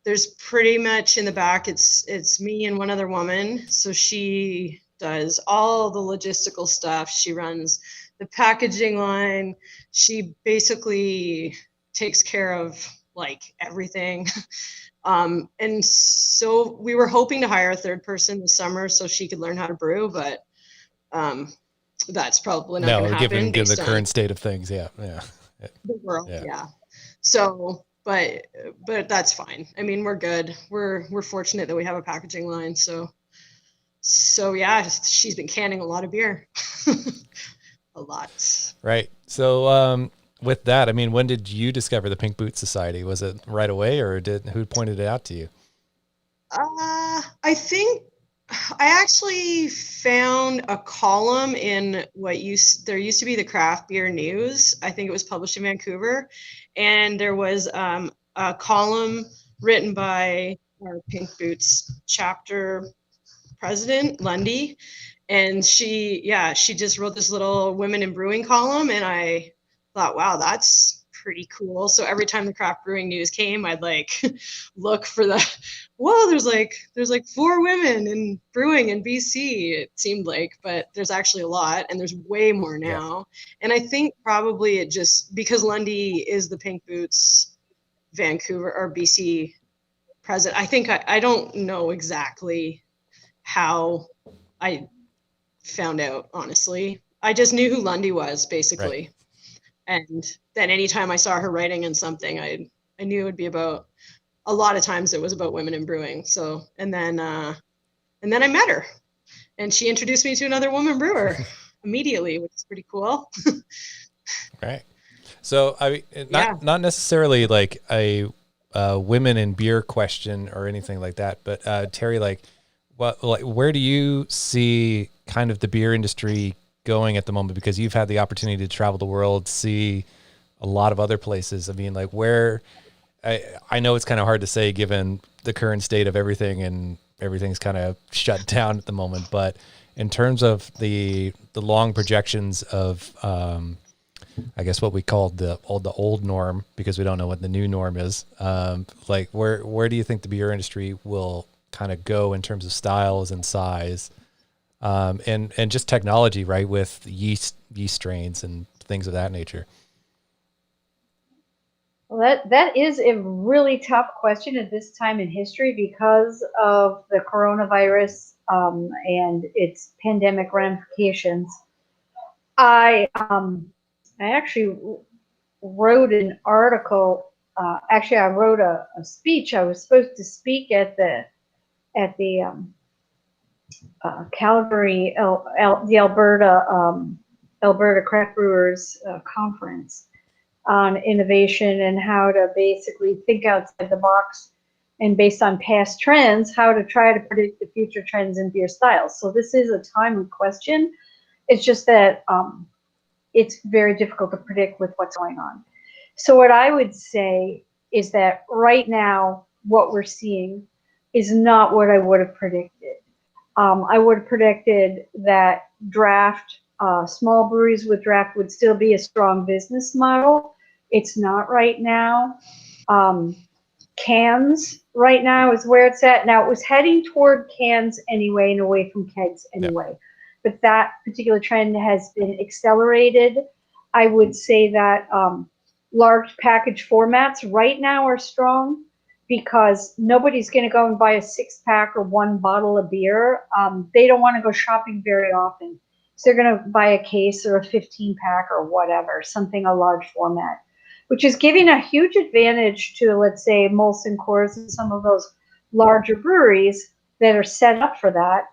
[SPEAKER 3] there's pretty much in the back, it's me and one other woman. So she does all the logistical stuff. She runs the packaging line. She basically takes care of like everything. And so we were hoping to hire a 3rd person this summer so she could learn how to brew, but that's probably not going to happen.
[SPEAKER 1] Given the current state of things. Yeah.
[SPEAKER 3] The world. Yeah. So, but that's fine. I mean, we're good. We're fortunate that we have a packaging line. So yeah, she's been canning a lot of beer. A lot. Right.
[SPEAKER 1] So with that, I mean, when did you discover the Pink Boots Society? Was it right away, or who pointed it out to you?
[SPEAKER 3] I think I actually found a column in there used to be the Craft Beer News. I think it was published in Vancouver, and there was a column written by our Pink Boots chapter president, Lundy. And she just wrote this little women in brewing column, and I thought, wow, that's pretty cool. So every time the Craft Brewing News came, I'd like look for there's like 4 women in brewing in BC, it seemed like, but there's actually a lot, and there's way more now. Yeah. And I think probably it just because Lundy is the Pink Boots Vancouver or BC president. I think I don't know exactly how I found out, honestly. I just knew who Lundy was, basically. Right. And then anytime I saw her writing in something, I knew it would be about, a lot of times it was about women in brewing. So, and then I met her, and she introduced me to another woman brewer immediately, which is pretty cool.
[SPEAKER 1] Right. So I mean, not necessarily like a women in beer question or anything like that, but Teri, like, where do you see kind of the beer industry going at the moment? Because you've had the opportunity to travel the world, see a lot of other places. I mean, like where, I know it's kind of hard to say given the current state of everything, and everything's kind of shut down at the moment, but in terms of the long projections of I guess what we called the old norm, because we don't know what the new norm is. Like where do you think the beer industry will kind of go in terms of styles and size, and just technology, right? With yeast strains and things of that nature.
[SPEAKER 2] Well, that is a really tough question at this time in history because of the coronavirus and its pandemic ramifications. I actually wrote an article. Actually, I wrote a speech. I was supposed to speak at the Calgary, the Alberta Craft Brewers Conference on innovation and how to basically think outside the box and based on past trends, how to try to predict the future trends in beer styles. So this is a timely question. It's just that it's very difficult to predict with what's going on. So what I would say is that right now, what we're seeing is not what I would have predicted. I would have predicted that draft, small breweries with draft would still be a strong business model. It's not right now. Cans right now is where it's at. Now, it was heading toward cans anyway and away from kegs anyway. Yeah. But that particular trend has been accelerated. I would say that large package formats right now are strong because nobody's going to go and buy a 6-pack or one bottle of beer. They don't want to go shopping very often. So they're going to buy a case or a 15-pack or whatever, something a large format, which is giving a huge advantage to, let's say, Molson Coors and some of those larger breweries that are set up for that.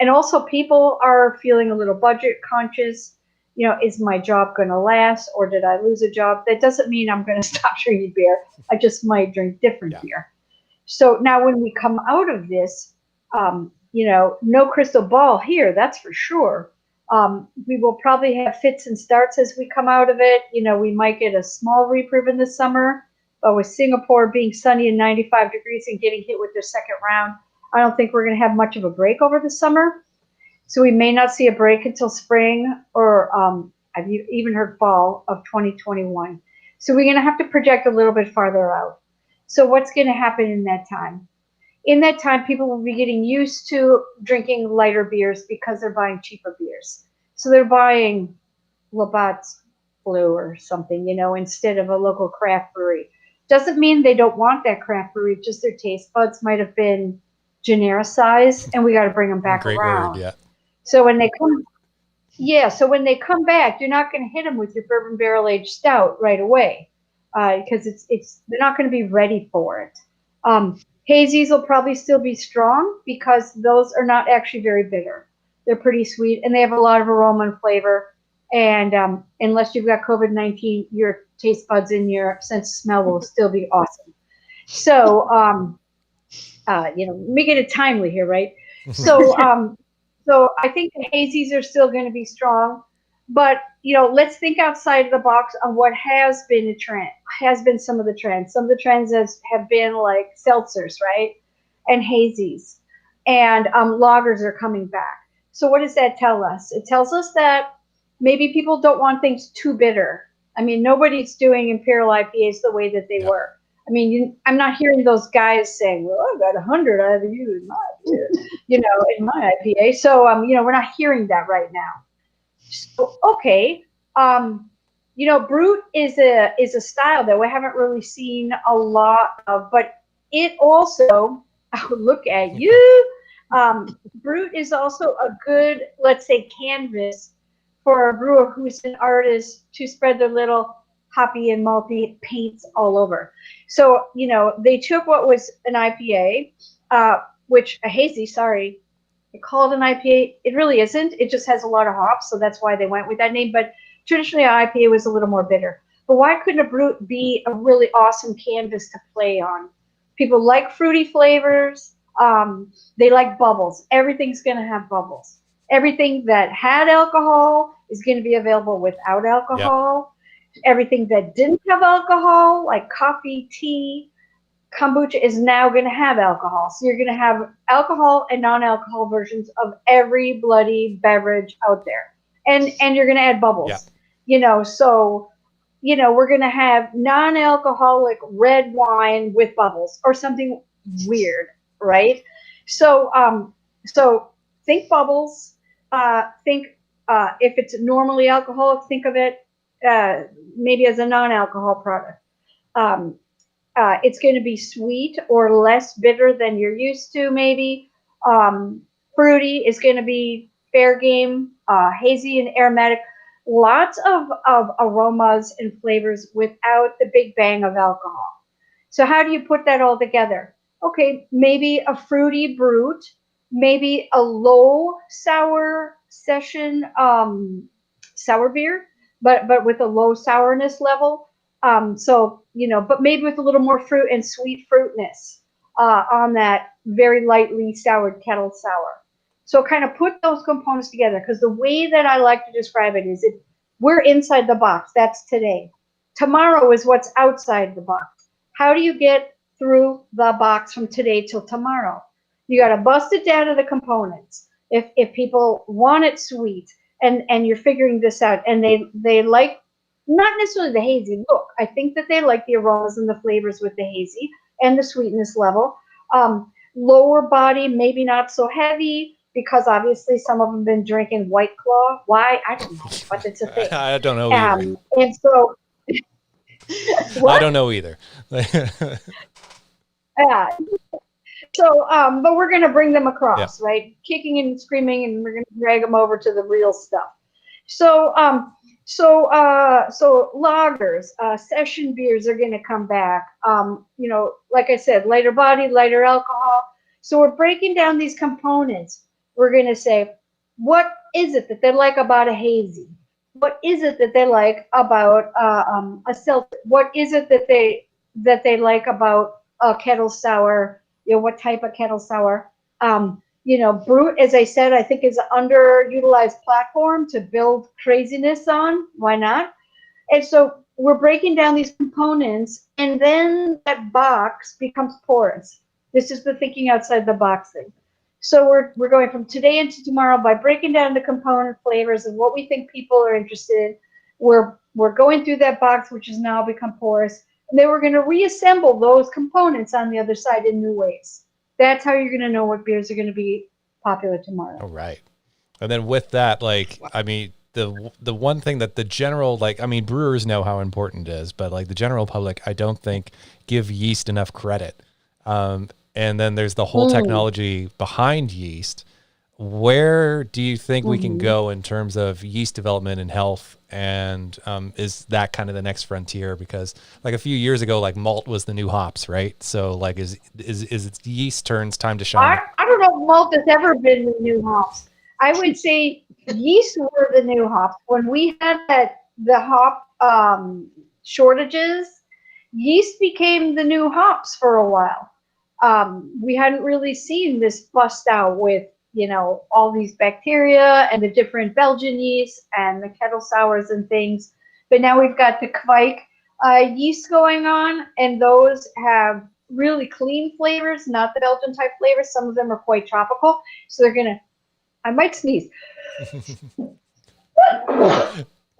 [SPEAKER 2] And also people are feeling a little budget conscious. You know, is my job going to last or did I lose a job? That doesn't mean I'm going to stop drinking beer. I just might drink different beer. So now when we come out of this, no crystal ball here, that's for sure. We will probably have fits and starts as we come out of it. You know, we might get a small reprieve in the summer, but with Singapore being sunny and 95 degrees and getting hit with their second round, I don't think we're going to have much of a break over the summer. So we may not see a break until spring or I've even heard fall of 2021. So we're going to have to project a little bit farther out. So what's going to happen in that time? In that time, people will be getting used to drinking lighter beers because they're buying cheaper beers. So they're buying Labatt's Blue or something, instead of a local craft brewery. Doesn't mean they don't want that craft brewery, just their taste buds might have been genericized, and we got to bring them back around. Great word, yeah. So when they come back, you're not going to hit them with your bourbon barrel aged stout right away because they're not going to be ready for it. Hazies will probably still be strong because those are not actually very bitter. They're pretty sweet and they have a lot of aroma and flavor. And unless you've got COVID-19, your taste buds and your sense of smell will still be awesome. So, making it timely here, right? So, so I think the hazies are still going to be strong. But, let's think outside of the box on what has been a trend, has been some of the trends. Some of the trends have been like seltzers, right? And hazies. And lagers are coming back. So what does that tell us? It tells us that maybe people don't want things too bitter. I mean, nobody's doing Imperial IPAs the way that they were. I mean, I'm not hearing those guys saying, well, I've got 100 IBU in my beer, in my IPA. So, we're not hearing that right now. So, okay. Brut is a style that we haven't really seen a lot of, but it also, look at you. Brut is also a good, let's say, canvas for a brewer who's an artist to spread their little hoppy and malty paints all over. So, they took what was an IPA, a hazy, sorry, they called an IPA. It really isn't. It just has a lot of hops, so that's why they went with that name. But traditionally, an IPA was a little more bitter. But why couldn't a Brut be a really awesome canvas to play on? People like fruity flavors. They like bubbles. Everything's going to have bubbles. Everything that had alcohol is going to be available without alcohol. Yep. Everything that didn't have alcohol, like coffee, tea, kombucha, is now going to have alcohol. So you're going to have alcohol and non-alcohol versions of every bloody beverage out there. And you're going to add bubbles. Yeah. So, we're going to have non-alcoholic red wine with bubbles or something weird, right? So think bubbles. Think if it's normally alcoholic, think of it maybe as a non-alcohol product. Um, it's going to be sweet or less bitter than you're used to, maybe. Fruity is going to be fair game, hazy and aromatic. Lots of aromas and flavors without the big bang of alcohol. So how do you put that all together? Okay, maybe a fruity brut, maybe a low sour session sour beer, but with a low sourness level. But maybe with a little more fruit and sweet fruitness on that very lightly soured kettle sour. So kind of put those components together, because the way that I like to describe it is we're inside the box. That's today. Tomorrow is what's outside the box. How do you get through the box from today till tomorrow? You got to bust it down to the components. If people want it sweet, and you're figuring this out, and they like not necessarily the hazy look. I think that they like the aromas and the flavors with the hazy and the sweetness level. Lower body, maybe not so heavy, because obviously some of them have been drinking White Claw. Why? I don't know, but it's a thing.
[SPEAKER 1] I don't know either.
[SPEAKER 2] And so,
[SPEAKER 1] I don't know either.
[SPEAKER 2] Yeah. So, but we're going to bring them across, right? Kicking and screaming, and we're going to drag them over to the real stuff. So lagers, session beers are going to come back. Like I said, lighter body, lighter alcohol. So we're breaking down these components. We're going to say, what is it that they like about a hazy? What is it that they like about a seltzer? What is it that they like about a kettle sour? What type of kettle sour? Brut, as I said, I think is an underutilized platform to build craziness on. Why not? And so we're breaking down these components, and then that box becomes porous. This is the thinking outside the box thing. So we're going from today into tomorrow by breaking down the component flavors and what we think people are interested in. We're going through that box, which has now become porous, and then we're going to reassemble those components on the other side in new ways. That's how you're going to know what beers are going to be popular tomorrow.
[SPEAKER 1] All right. And then with that, the one thing that the general, brewers know how important it is, but the general public, I don't think give yeast enough credit. And then there's the whole technology behind yeast. Where do you think we can go in terms of yeast development and health? And is that kind of the next frontier? Because a few years ago, malt was the new hops, right? So is it yeast turns time to shine?
[SPEAKER 2] I don't know if malt has ever been the new hops. I would say yeast were the new hops. When we had the hop shortages, yeast became the new hops for a while. We hadn't really seen this bust out with all these bacteria and the different Belgian yeast and the kettle sours and things. But now we've got the Kvike yeast going on, and those have really clean flavors, not the Belgian type flavors. Some of them are quite tropical. So I might sneeze.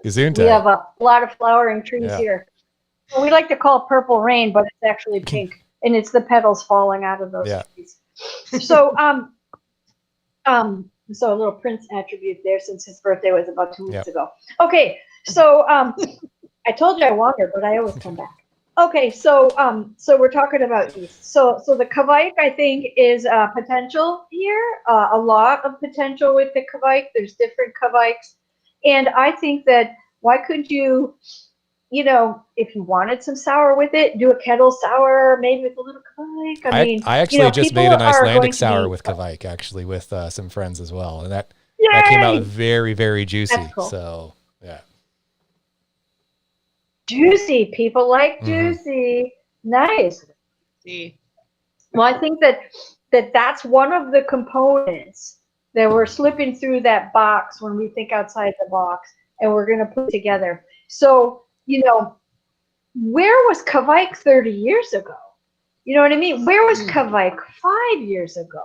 [SPEAKER 1] Gesundheit.
[SPEAKER 2] We have a lot of flowering trees here. We like to call it purple rain, but it's actually pink, and it's the petals falling out of those trees. So, so a little Prince attribute there, since his birthday was about 2 weeks ago. Okay, so I told you I wandered, but I always come back. Okay, so we're talking about yeast. So the Kvike, I think, is potential here. A lot of potential with the Kvike. There's different Kvikes, and I think that why couldn't you, if you wanted some sour with it, do a kettle sour, maybe with a little Kvike.
[SPEAKER 1] I actually just made an Icelandic sour with Kvike, actually, with some friends as well, and that came out very, very juicy.
[SPEAKER 2] That's cool.
[SPEAKER 1] So yeah.
[SPEAKER 2] Juicy. People like juicy. Nice. Well, I think that's one of the components that we're slipping through that box when we think outside the box, and we're going to put together. So, where was Kvike 30 years ago? You know what I mean? Where was Kvike 5 years ago?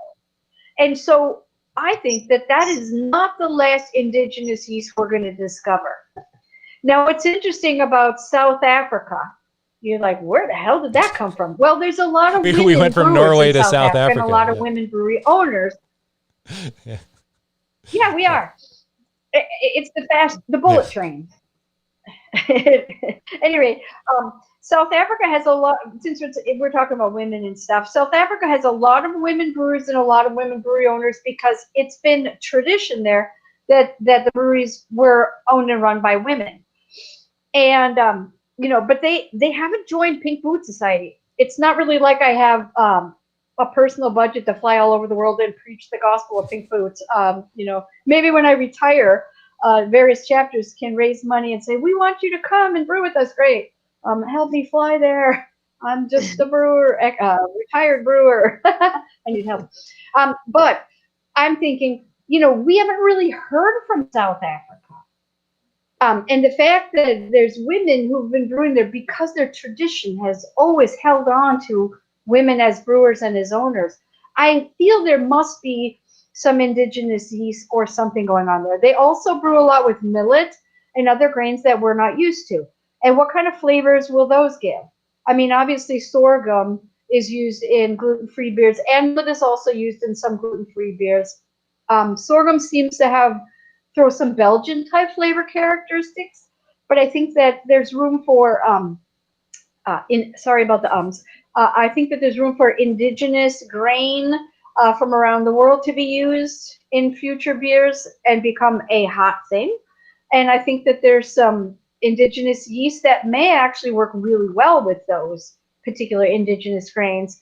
[SPEAKER 2] And so I think that is not the last indigenous yeast we're going to discover. Now, what's interesting about South Africa, you're like, where the hell did that come from? Well, there's a lot of women
[SPEAKER 1] We went from
[SPEAKER 2] brewers
[SPEAKER 1] Norway
[SPEAKER 2] in
[SPEAKER 1] to South Africa.
[SPEAKER 2] and a lot of women brewery owners.
[SPEAKER 1] Yeah.
[SPEAKER 2] Yeah, we are. It's the bullet train. Anyway, South Africa has a lot, since we're talking about women and stuff, South Africa has a lot of women brewers and a lot of women brewery owners because it's been tradition there that the breweries were owned and run by women. And, but they haven't joined Pink Boot Society. It's not really like I have a personal budget to fly all over the world and preach the gospel of Pink Boots. Maybe when I retire, various chapters can raise money and say, we want you to come and brew with us. Great. Help me fly there. I'm just a brewer, retired brewer. I need help. But I'm thinking, we haven't really heard from South Africa. And the fact that there's women who've been brewing there because their tradition has always held on to women as brewers and as owners. I feel there must be some indigenous yeast or something going on there. They also brew a lot with millet and other grains that we're not used to. And what kind of flavors will those give? I mean, obviously sorghum is used in gluten-free beers, and millet is also used in some gluten-free beers. Sorghum seems to throw some Belgian type flavor characteristics, but I think that there's room for sorry about the ums. I think that there's room for indigenous grain from around the world to be used in future beers and become a hot thing. And I think that there's some indigenous yeast that may actually work really well with those particular indigenous grains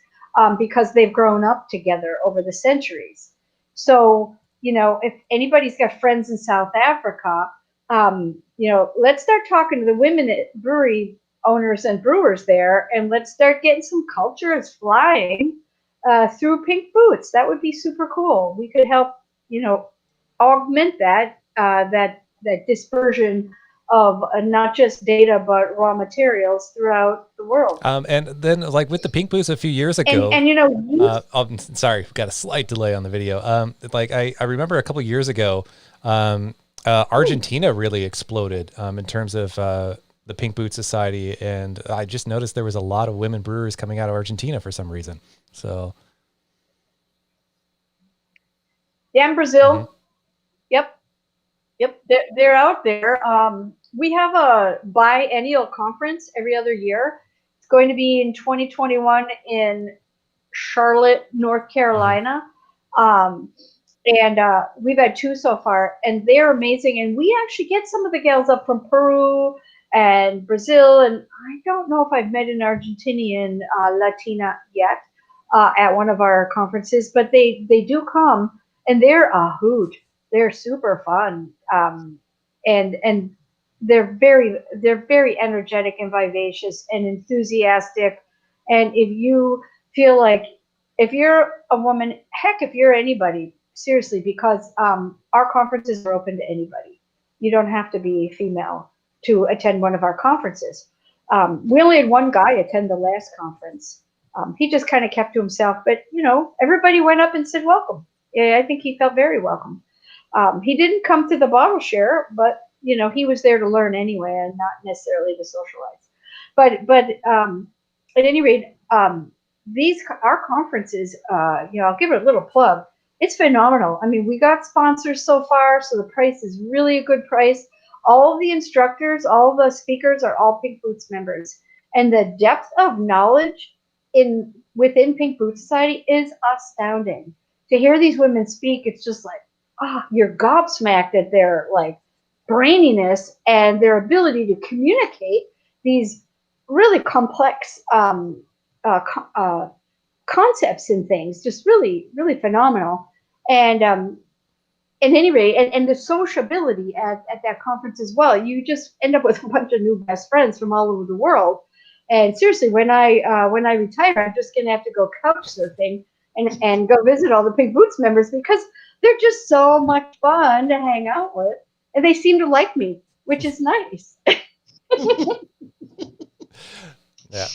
[SPEAKER 2] because they've grown up together over the centuries. So, if anybody's got friends in South Africa, let's start talking to the women at brewery owners and brewers there, and let's start getting some cultures flying through Pink Boots. That would be super cool. We could help, augment that dispersion of not just data but raw materials throughout the world.
[SPEAKER 1] And then, like with the Pink Boots a few years ago,
[SPEAKER 2] and
[SPEAKER 1] sorry, got a slight delay on the video. I remember a couple years ago, Argentina really exploded in terms of the Pink Boot Society, and I just noticed there was a lot of women brewers coming out of Argentina for some reason. So,
[SPEAKER 2] yeah, in Brazil.
[SPEAKER 1] Mm-hmm.
[SPEAKER 2] Yep, they're out there. We have a biennial conference every other year. It's going to be in 2021 in Charlotte, North Carolina. And we've had 2 so far, and they're amazing. And we actually get some of the gals up from Peru and Brazil. And I don't know if I've met an Argentinian Latina yet at one of our conferences, but they do come, and they're a hoot. They're super fun. And they're very energetic and vivacious and enthusiastic. And if you feel like, if you're a woman, heck, if you're anybody, seriously, because our conferences are open to anybody. You don't have to be female to attend one of our conferences. We only had one guy attend the last conference. He just kind of kept to himself, but everybody went up and said welcome. Yeah, I think he felt very welcome. He didn't come to the bottle share, but he was there to learn anyway, and not necessarily to socialize. But at any rate, our conferences, I'll give it a little plug. It's phenomenal. I mean, we got sponsors so far, so the price is really a good price. All of the instructors, all the speakers are all Pink Boots members, and the depth of knowledge within Pink Boots Society is astounding. To hear these women speak, it's just like, you're gobsmacked at their braininess and their ability to communicate these really complex concepts and things. Just really, really phenomenal. And at any rate, and the sociability at that conference as well. You just end up with a bunch of new best friends from all over the world. And seriously, when I retire, I'm just gonna have to go couch surfing and go visit all the Pink Boots members, because they're just so much fun to hang out with, and they seem to like me, which is nice.
[SPEAKER 1] Yeah.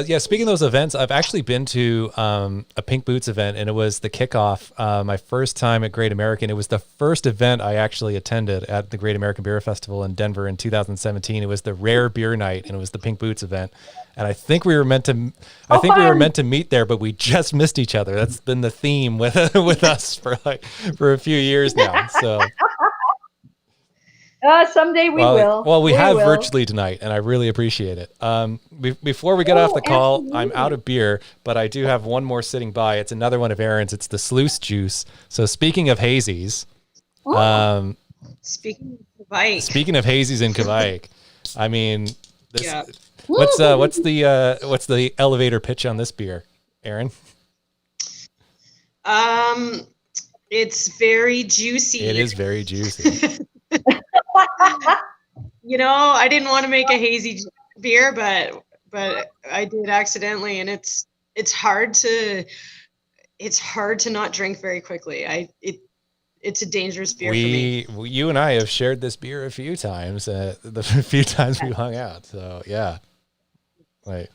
[SPEAKER 1] Yeah. Speaking of those events, I've actually been to a Pink Boots event, and it was the kickoff. My first time at Great American. It was the first event I actually attended at the Great American Beer Festival in Denver in 2017. It was the Rare Beer Night, and it was the Pink Boots event. And I think we were meant to meet there, but we just missed each other. That's been the theme with us for a few years now. So.
[SPEAKER 2] Someday we will.
[SPEAKER 1] Well, we have virtually tonight, and I really appreciate it. Before we get off the call, absolutely. I'm out of beer, but I do have one more sitting by. It's another one of Erin's. It's the Sluice Juice. So speaking of hazies,
[SPEAKER 3] speaking of
[SPEAKER 1] hazies in Kavaik, I mean, what's the elevator pitch on this beer, Erin?
[SPEAKER 3] It's very juicy.
[SPEAKER 1] It is very juicy.
[SPEAKER 3] I didn't want to make a hazy beer, but I did accidentally, and it's hard to not drink very quickly. It's a dangerous beer for me.
[SPEAKER 1] You and I have shared this beer a few times, the few times we hung out. So yeah, right.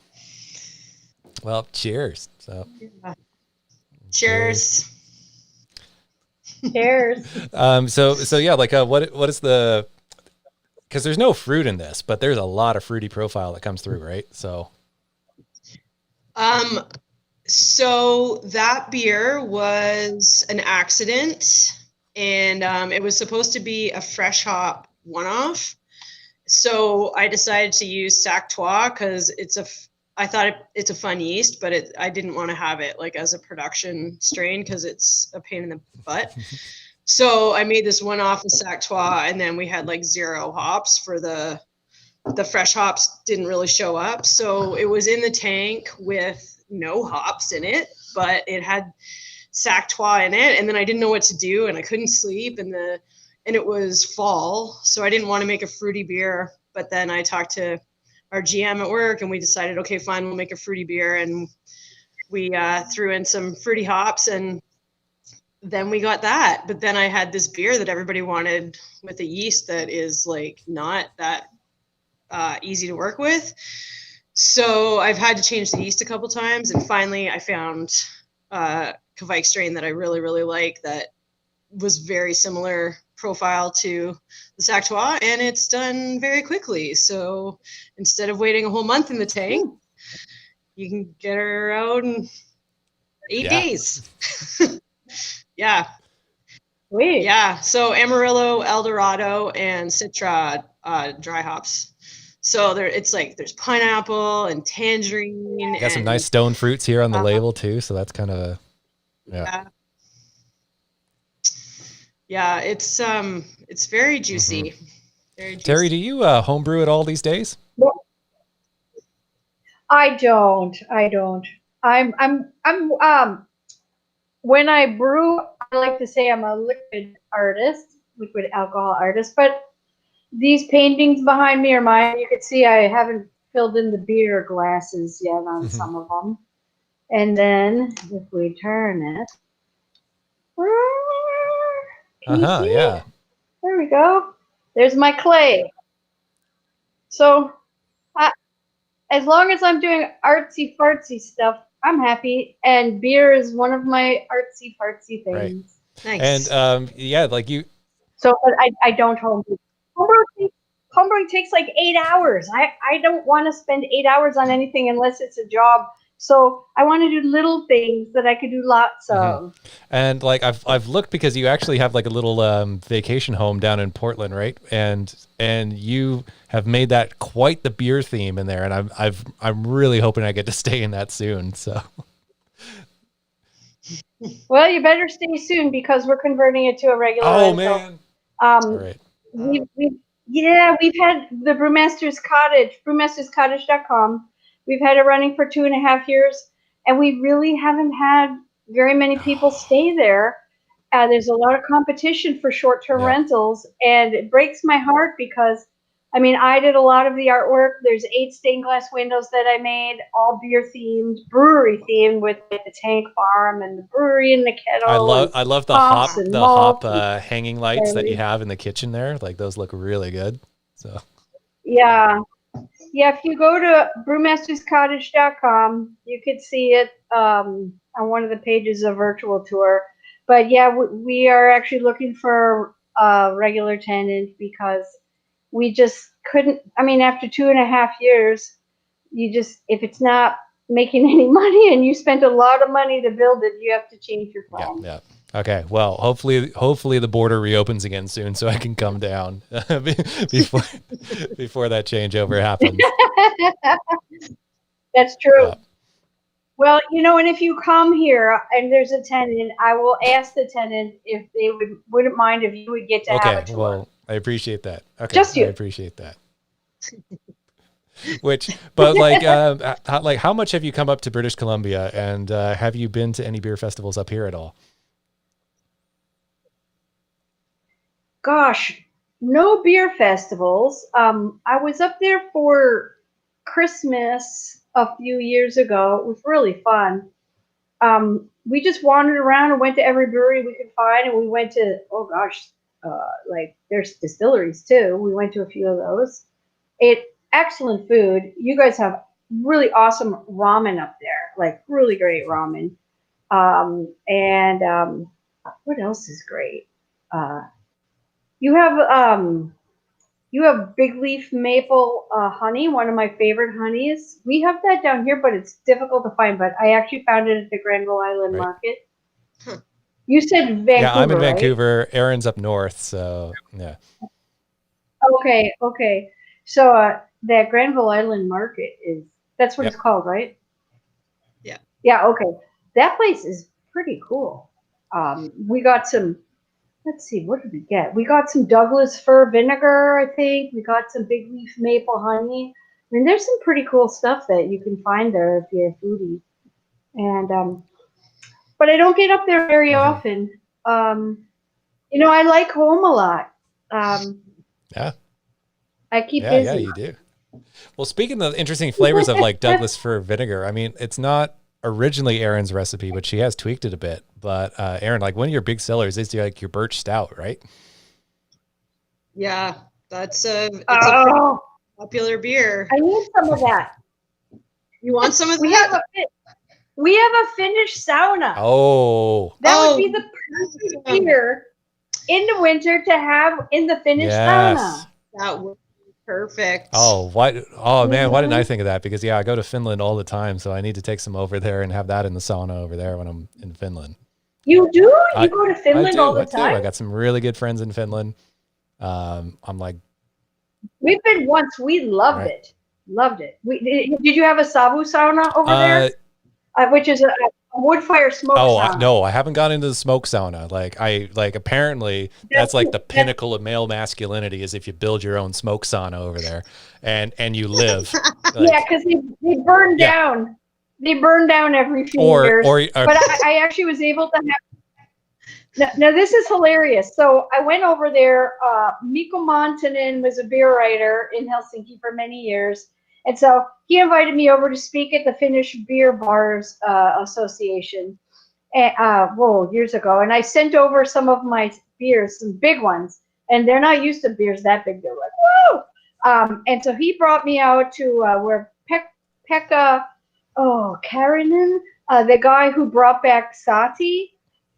[SPEAKER 1] Well, cheers. So
[SPEAKER 3] cheers.
[SPEAKER 2] Cheers.
[SPEAKER 1] So yeah, like what is the? Because there's no fruit in this, but there's a lot of fruity profile that comes through, right? So
[SPEAKER 3] that beer was an accident, and it was supposed to be a fresh hop one-off. So I decided to use Sac Trois because I thought it's a fun yeast, but I didn't want to have it like as a production strain because it's a pain in the butt. So I made this one off of Sac Trois, and then we had like 0 hops for the fresh hops didn't really show up. So it was in the tank with no hops in it, but it had Sac Trois in it. And then I didn't know what to do, and I couldn't sleep, and it was fall. So I didn't want to make a fruity beer, but then I talked to our GM at work, and we decided, okay, fine, we'll make a fruity beer. And we threw in some fruity hops, and then we got that. But then I had this beer that everybody wanted with a yeast that is like not that easy to work with. So I've had to change the yeast a couple times, and finally I found a Kavaik strain that I really, really like that was very similar profile to the Sac Trois, and it's done very quickly. So instead of waiting a whole month in the tank, you can get her out in 8 days. Yeah.
[SPEAKER 2] Sweet.
[SPEAKER 3] Yeah. So Amarillo, Eldorado, and Citra dry hops. So there's pineapple and tangerine.
[SPEAKER 1] Got some nice stone fruits here on the label too. So that's kind of
[SPEAKER 3] Yeah, it's very juicy.
[SPEAKER 1] Mm-hmm.
[SPEAKER 3] Very juicy.
[SPEAKER 1] Teri, do you homebrew at all these days?
[SPEAKER 2] I don't. When I brew, I like to say I'm a liquid alcohol artist, but these paintings behind me are mine. You can see I haven't filled in the beer glasses yet on some of them. And then if we turn it,
[SPEAKER 1] Yeah.
[SPEAKER 2] There we go. There's my clay. So as long as I'm doing artsy fartsy stuff, I'm happy. And beer is one of my artsy fartsy things.
[SPEAKER 1] Right.
[SPEAKER 3] Nice.
[SPEAKER 1] And like you.
[SPEAKER 2] So but I don't homebrew. Homebrewing takes like 8 hours. I don't want to spend 8 hours on anything unless it's a job. So I want to do little things that I could do lots of.
[SPEAKER 1] And like I've looked because you actually have like a little vacation home down in Portland, right? And you have made that quite the beer theme in there, and I'm really hoping I get to stay in that soon. So.
[SPEAKER 2] Well, you better stay soon because we're converting it to a regular.
[SPEAKER 1] Oh
[SPEAKER 2] rental.
[SPEAKER 1] man!
[SPEAKER 2] All
[SPEAKER 1] right.
[SPEAKER 2] We've had the Brewmaster's Cottage, brewmasterscottage.com. We've had it running for 2.5 years, and we really haven't had very many people stay there. There's a lot of competition for short-term rentals, and it breaks my heart because, I mean, I did a lot of the artwork. There's 8 stained glass windows that I made, all beer-themed, brewery-themed with the tank farm and the brewery and the kettle.
[SPEAKER 1] I love the hop hanging lights that you have in the kitchen there. Like those look really good. So.
[SPEAKER 2] Yeah. Yeah, if you go to brewmasterscottage.com, you could see it on one of the pages of virtual tour. But yeah, we are actually looking for a regular tenant because we just couldn't. I mean, after 2.5 years, if it's not making any money and you spent a lot of money to build it, you have to change your plan.
[SPEAKER 1] Yeah. Okay. Well, hopefully the border reopens again soon so I can come down before that changeover happens.
[SPEAKER 2] That's true.
[SPEAKER 1] Yeah.
[SPEAKER 2] Well, and if you come here and there's a tenant, I will ask the tenant if they wouldn't mind if you would get to have a tour.
[SPEAKER 1] Well, I appreciate that. Okay.
[SPEAKER 2] Just you.
[SPEAKER 1] I appreciate that. But like, how much have you come up to British Columbia, and have you been to any beer festivals up here at all?
[SPEAKER 2] Gosh, no beer festivals. I was up there for Christmas a few years ago. It was really fun. We just wandered around and went to every brewery we could find, and we went to, there's distilleries too. We went to a few of those. Excellent food. You guys have really awesome ramen up there, like really great ramen. What else is great? You have big leaf maple honey, one of my favorite honeys. We have that down here, but it's difficult to find. But I actually found it at the Granville Island Market. Huh. You said Vancouver. Yeah,
[SPEAKER 1] I'm in
[SPEAKER 2] right?
[SPEAKER 1] Vancouver. Erin's up north, so yeah.
[SPEAKER 2] Okay. So that Granville Island Market that's what it's called, right?
[SPEAKER 3] Yeah.
[SPEAKER 2] Yeah. Okay. That place is pretty cool. We got some. Let's see, what did we get? We got some Douglas fir vinegar, I think. We got some big leaf maple honey. I mean, there's some pretty cool stuff that you can find there if you're a foodie. And but I don't get up there very often. I like home a lot.
[SPEAKER 1] Yeah.
[SPEAKER 2] I keep busy.
[SPEAKER 1] Yeah, you do. Well, speaking of interesting flavors of like Douglas fir vinegar, I mean, it's not originally Erin's recipe, but she has tweaked it a bit. But Erin, like one of your big sellers is like your birch stout, right?
[SPEAKER 3] Yeah, it's a pretty popular beer.
[SPEAKER 2] I need some of that.
[SPEAKER 3] You want some of that?
[SPEAKER 2] We have a Finnish sauna.
[SPEAKER 1] Oh,
[SPEAKER 2] that would be the perfect beer in the winter to have in the Finnish sauna.
[SPEAKER 3] That would be perfect.
[SPEAKER 1] Oh, man, why didn't I think of that? Because I go to Finland all the time, so I need to take some over there and have that in the sauna over there when I'm in Finland.
[SPEAKER 2] You do? You go to Finland all the time?
[SPEAKER 1] I got some really good friends in Finland. I'm like,
[SPEAKER 2] we've been once. We loved it. Loved it. Did you have a savu sauna over there? Which is a wood fire smoke sauna.
[SPEAKER 1] No, I haven't gone into the smoke sauna. Apparently that's like the pinnacle of male masculinity is if you build your own smoke sauna over there and you live.
[SPEAKER 2] Because they burn down. They burn down every few years. But I actually was able to have. Now this is hilarious. So I went over there. Mikko Montanen was a beer writer in Helsinki for many years. And so he invited me over to speak at the Finnish Beer Bars Association years ago. And I sent over some of my beers, some big ones. And they're not used to beers that big. They're like, whoa! And so he brought me out to where Pekka Karinen, the guy who brought back Sati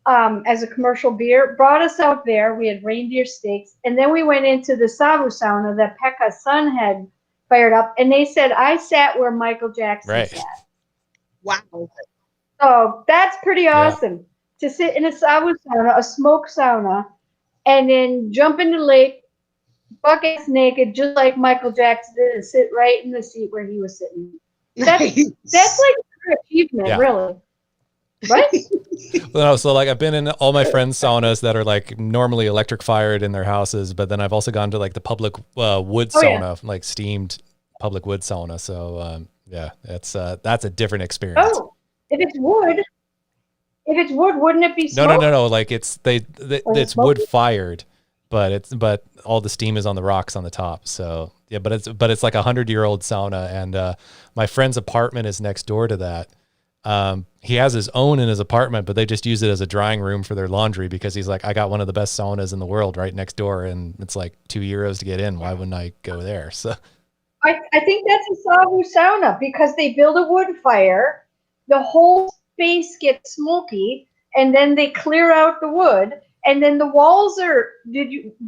[SPEAKER 2] as a commercial beer, brought us out there. We had reindeer steaks. And then we went into the savu sauna that Pekka's son had fired up, and they said I sat where Michael Jackson sat.
[SPEAKER 3] Wow.
[SPEAKER 2] So that's pretty awesome to sit in a sauna, a smoke sauna, and then jump in the lake, buck-ass naked, just like Michael Jackson did, and sit right in the seat where he was sitting. That's like an achievement, really. Right?
[SPEAKER 1] So I've been in all my friends' saunas that are like normally electric fired in their houses, but then I've also gone to like the public wood sauna, like steamed public wood sauna. So that's a different experience.
[SPEAKER 2] Oh, if it's wood, wouldn't it be smoke?
[SPEAKER 1] No. Like it's wood fired, but all the steam is on the rocks on the top. So yeah, but it's like 100-year-old sauna, and my friend's apartment is next door to that. He has his own in his apartment, but they just use it as a drying room for their laundry because he's like, I got one of the best saunas in the world right next door, and it's like €2 to get in. Why wouldn't I go there? So
[SPEAKER 2] I think that's a Savu sauna because they build a wood fire, the whole space gets smoky, and then they clear out the wood, and then the walls are.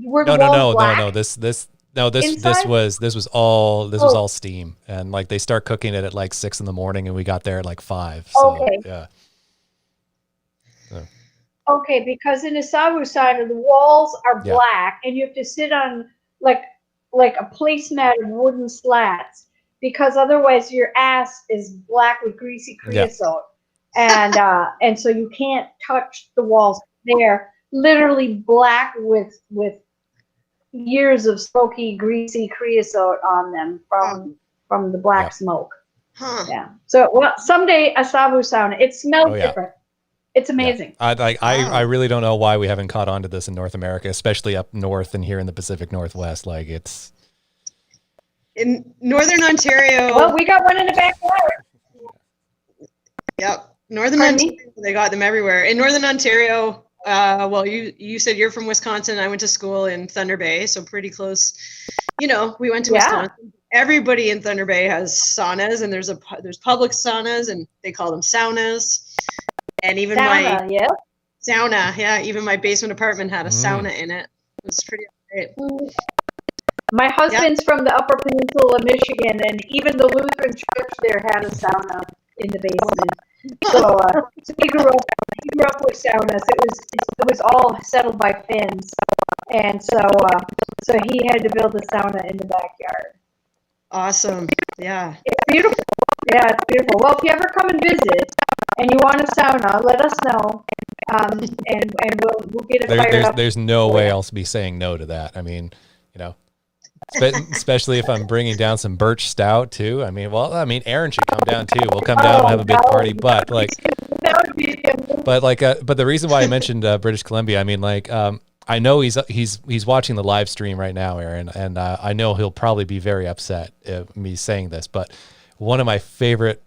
[SPEAKER 2] Were the walls black?
[SPEAKER 1] No. This
[SPEAKER 2] Inside?
[SPEAKER 1] was all steam, and like they start cooking it at like 6 a.m, and we got there at like 5. So,
[SPEAKER 2] Okay.
[SPEAKER 1] Yeah. So.
[SPEAKER 2] Okay, because in a Savu sauna, the walls are
[SPEAKER 1] Yeah.
[SPEAKER 2] black, and you have to sit on like a placemat of wooden slats, because otherwise your ass is black with greasy creosote, and so you can't touch the walls. They're literally black with years of smoky, greasy creosote on them from the black smoke.
[SPEAKER 3] Huh.
[SPEAKER 2] Yeah. So someday a Savu sauna. It smells different. It's amazing.
[SPEAKER 1] Yeah. I really don't know why we haven't caught on to this in North America, especially up north and here in the Pacific Northwest. Like it's
[SPEAKER 3] in Northern Ontario.
[SPEAKER 2] Well, we got one in the backyard.
[SPEAKER 3] Yep. Northern Ontario, they got them everywhere. In Northern Ontario, well, you said you're from Wisconsin. I went to school in Thunder Bay, so pretty close. We went to Wisconsin. Everybody in Thunder Bay has saunas, and there's public saunas, and they call them saunas. And even even my basement apartment had a sauna in it. It was pretty great.
[SPEAKER 2] My husband's from the Upper Peninsula of Michigan, and even the Lutheran church there had a sauna in the basement. So he grew up with saunas. It was all settled by Finns, and so he had to build a sauna in the backyard.
[SPEAKER 3] Awesome. Yeah.
[SPEAKER 2] It's beautiful. Yeah, it's beautiful. Well, if you ever come and visit and you want a sauna, let us know, and we'll get it fired up.
[SPEAKER 1] There's no way else to be saying no to that. I mean, especially if I'm bringing down some birch stout too. I mean, Erin should come down too. We'll come down and have a big party. But the reason why I mentioned British Columbia, I mean, I know he's watching the live stream right now, Erin, and I know he'll probably be very upset at me saying this, but one of my favorite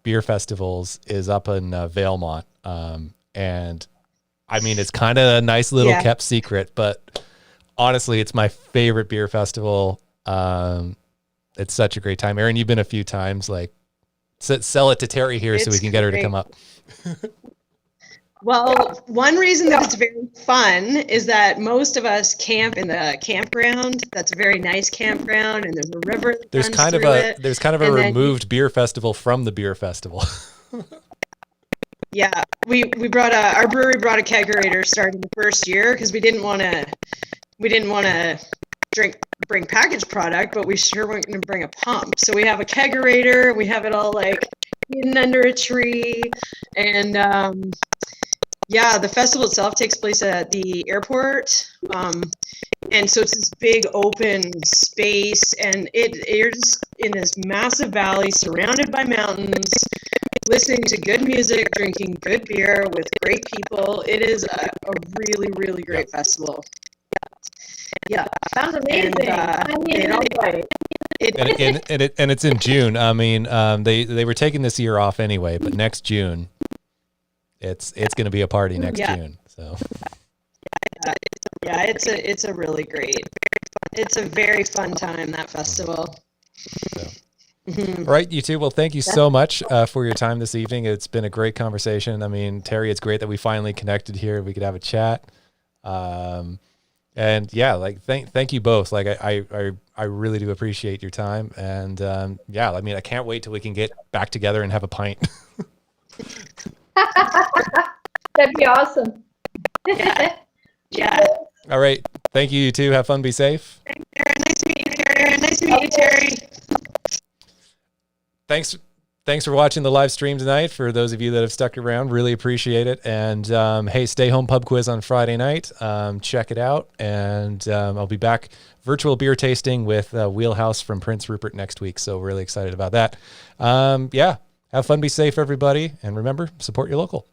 [SPEAKER 1] beer festivals is up in Valemont, and I mean it's kind of a nice little kept secret, but honestly, it's my favorite beer festival. It's such a great time. Erin, you've been a few times. Like, sell it to Teri here so we can get her to come up.
[SPEAKER 3] Well, one reason that it's very fun is that most of us camp in the campground. That's a very nice campground, and there's a river that
[SPEAKER 1] there's
[SPEAKER 3] runs
[SPEAKER 1] kind
[SPEAKER 3] through
[SPEAKER 1] of
[SPEAKER 3] it.
[SPEAKER 1] There's kind of a removed beer festival from the beer festival.
[SPEAKER 3] Yeah, our brewery brought a kegerator starting the first year because we didn't want to bring packaged product, but we sure weren't going to bring a pump. So we have a kegerator. We have it all like hidden under a tree, and the festival itself takes place at the airport, and so it's this big open space, and you're just in this massive valley surrounded by mountains, listening to good music, drinking good beer with great people. It is a really, really great festival. Yeah,
[SPEAKER 2] sounds amazing.
[SPEAKER 1] And it's in June. I mean, they were taking this year off anyway, but next June, it's going to be a party next June. So
[SPEAKER 3] it's a really great. It's a very fun time, that festival.
[SPEAKER 1] So. All right, you two. Well, thank you so much for your time this evening. It's been a great conversation. I mean, Teri, it's great that we finally connected here. We could have a chat. And thank you both. Like I really do appreciate your time. And I mean, I can't wait till we can get back together and have a pint.
[SPEAKER 2] That'd be awesome.
[SPEAKER 3] Yeah.
[SPEAKER 1] All right. Thank you, you two. Have fun. Be safe.
[SPEAKER 3] Nice to meet you, Teri. Nice to meet you, Teri.
[SPEAKER 1] Thanks for watching the live stream tonight. For those of you that have stuck around, really appreciate it. And hey, Stay Home Pub Quiz on Friday night. Check it out. And I'll be back virtual beer tasting with Wheelhouse from Prince Rupert next week. So really excited about that. Have fun, be safe, everybody. And remember, support your local.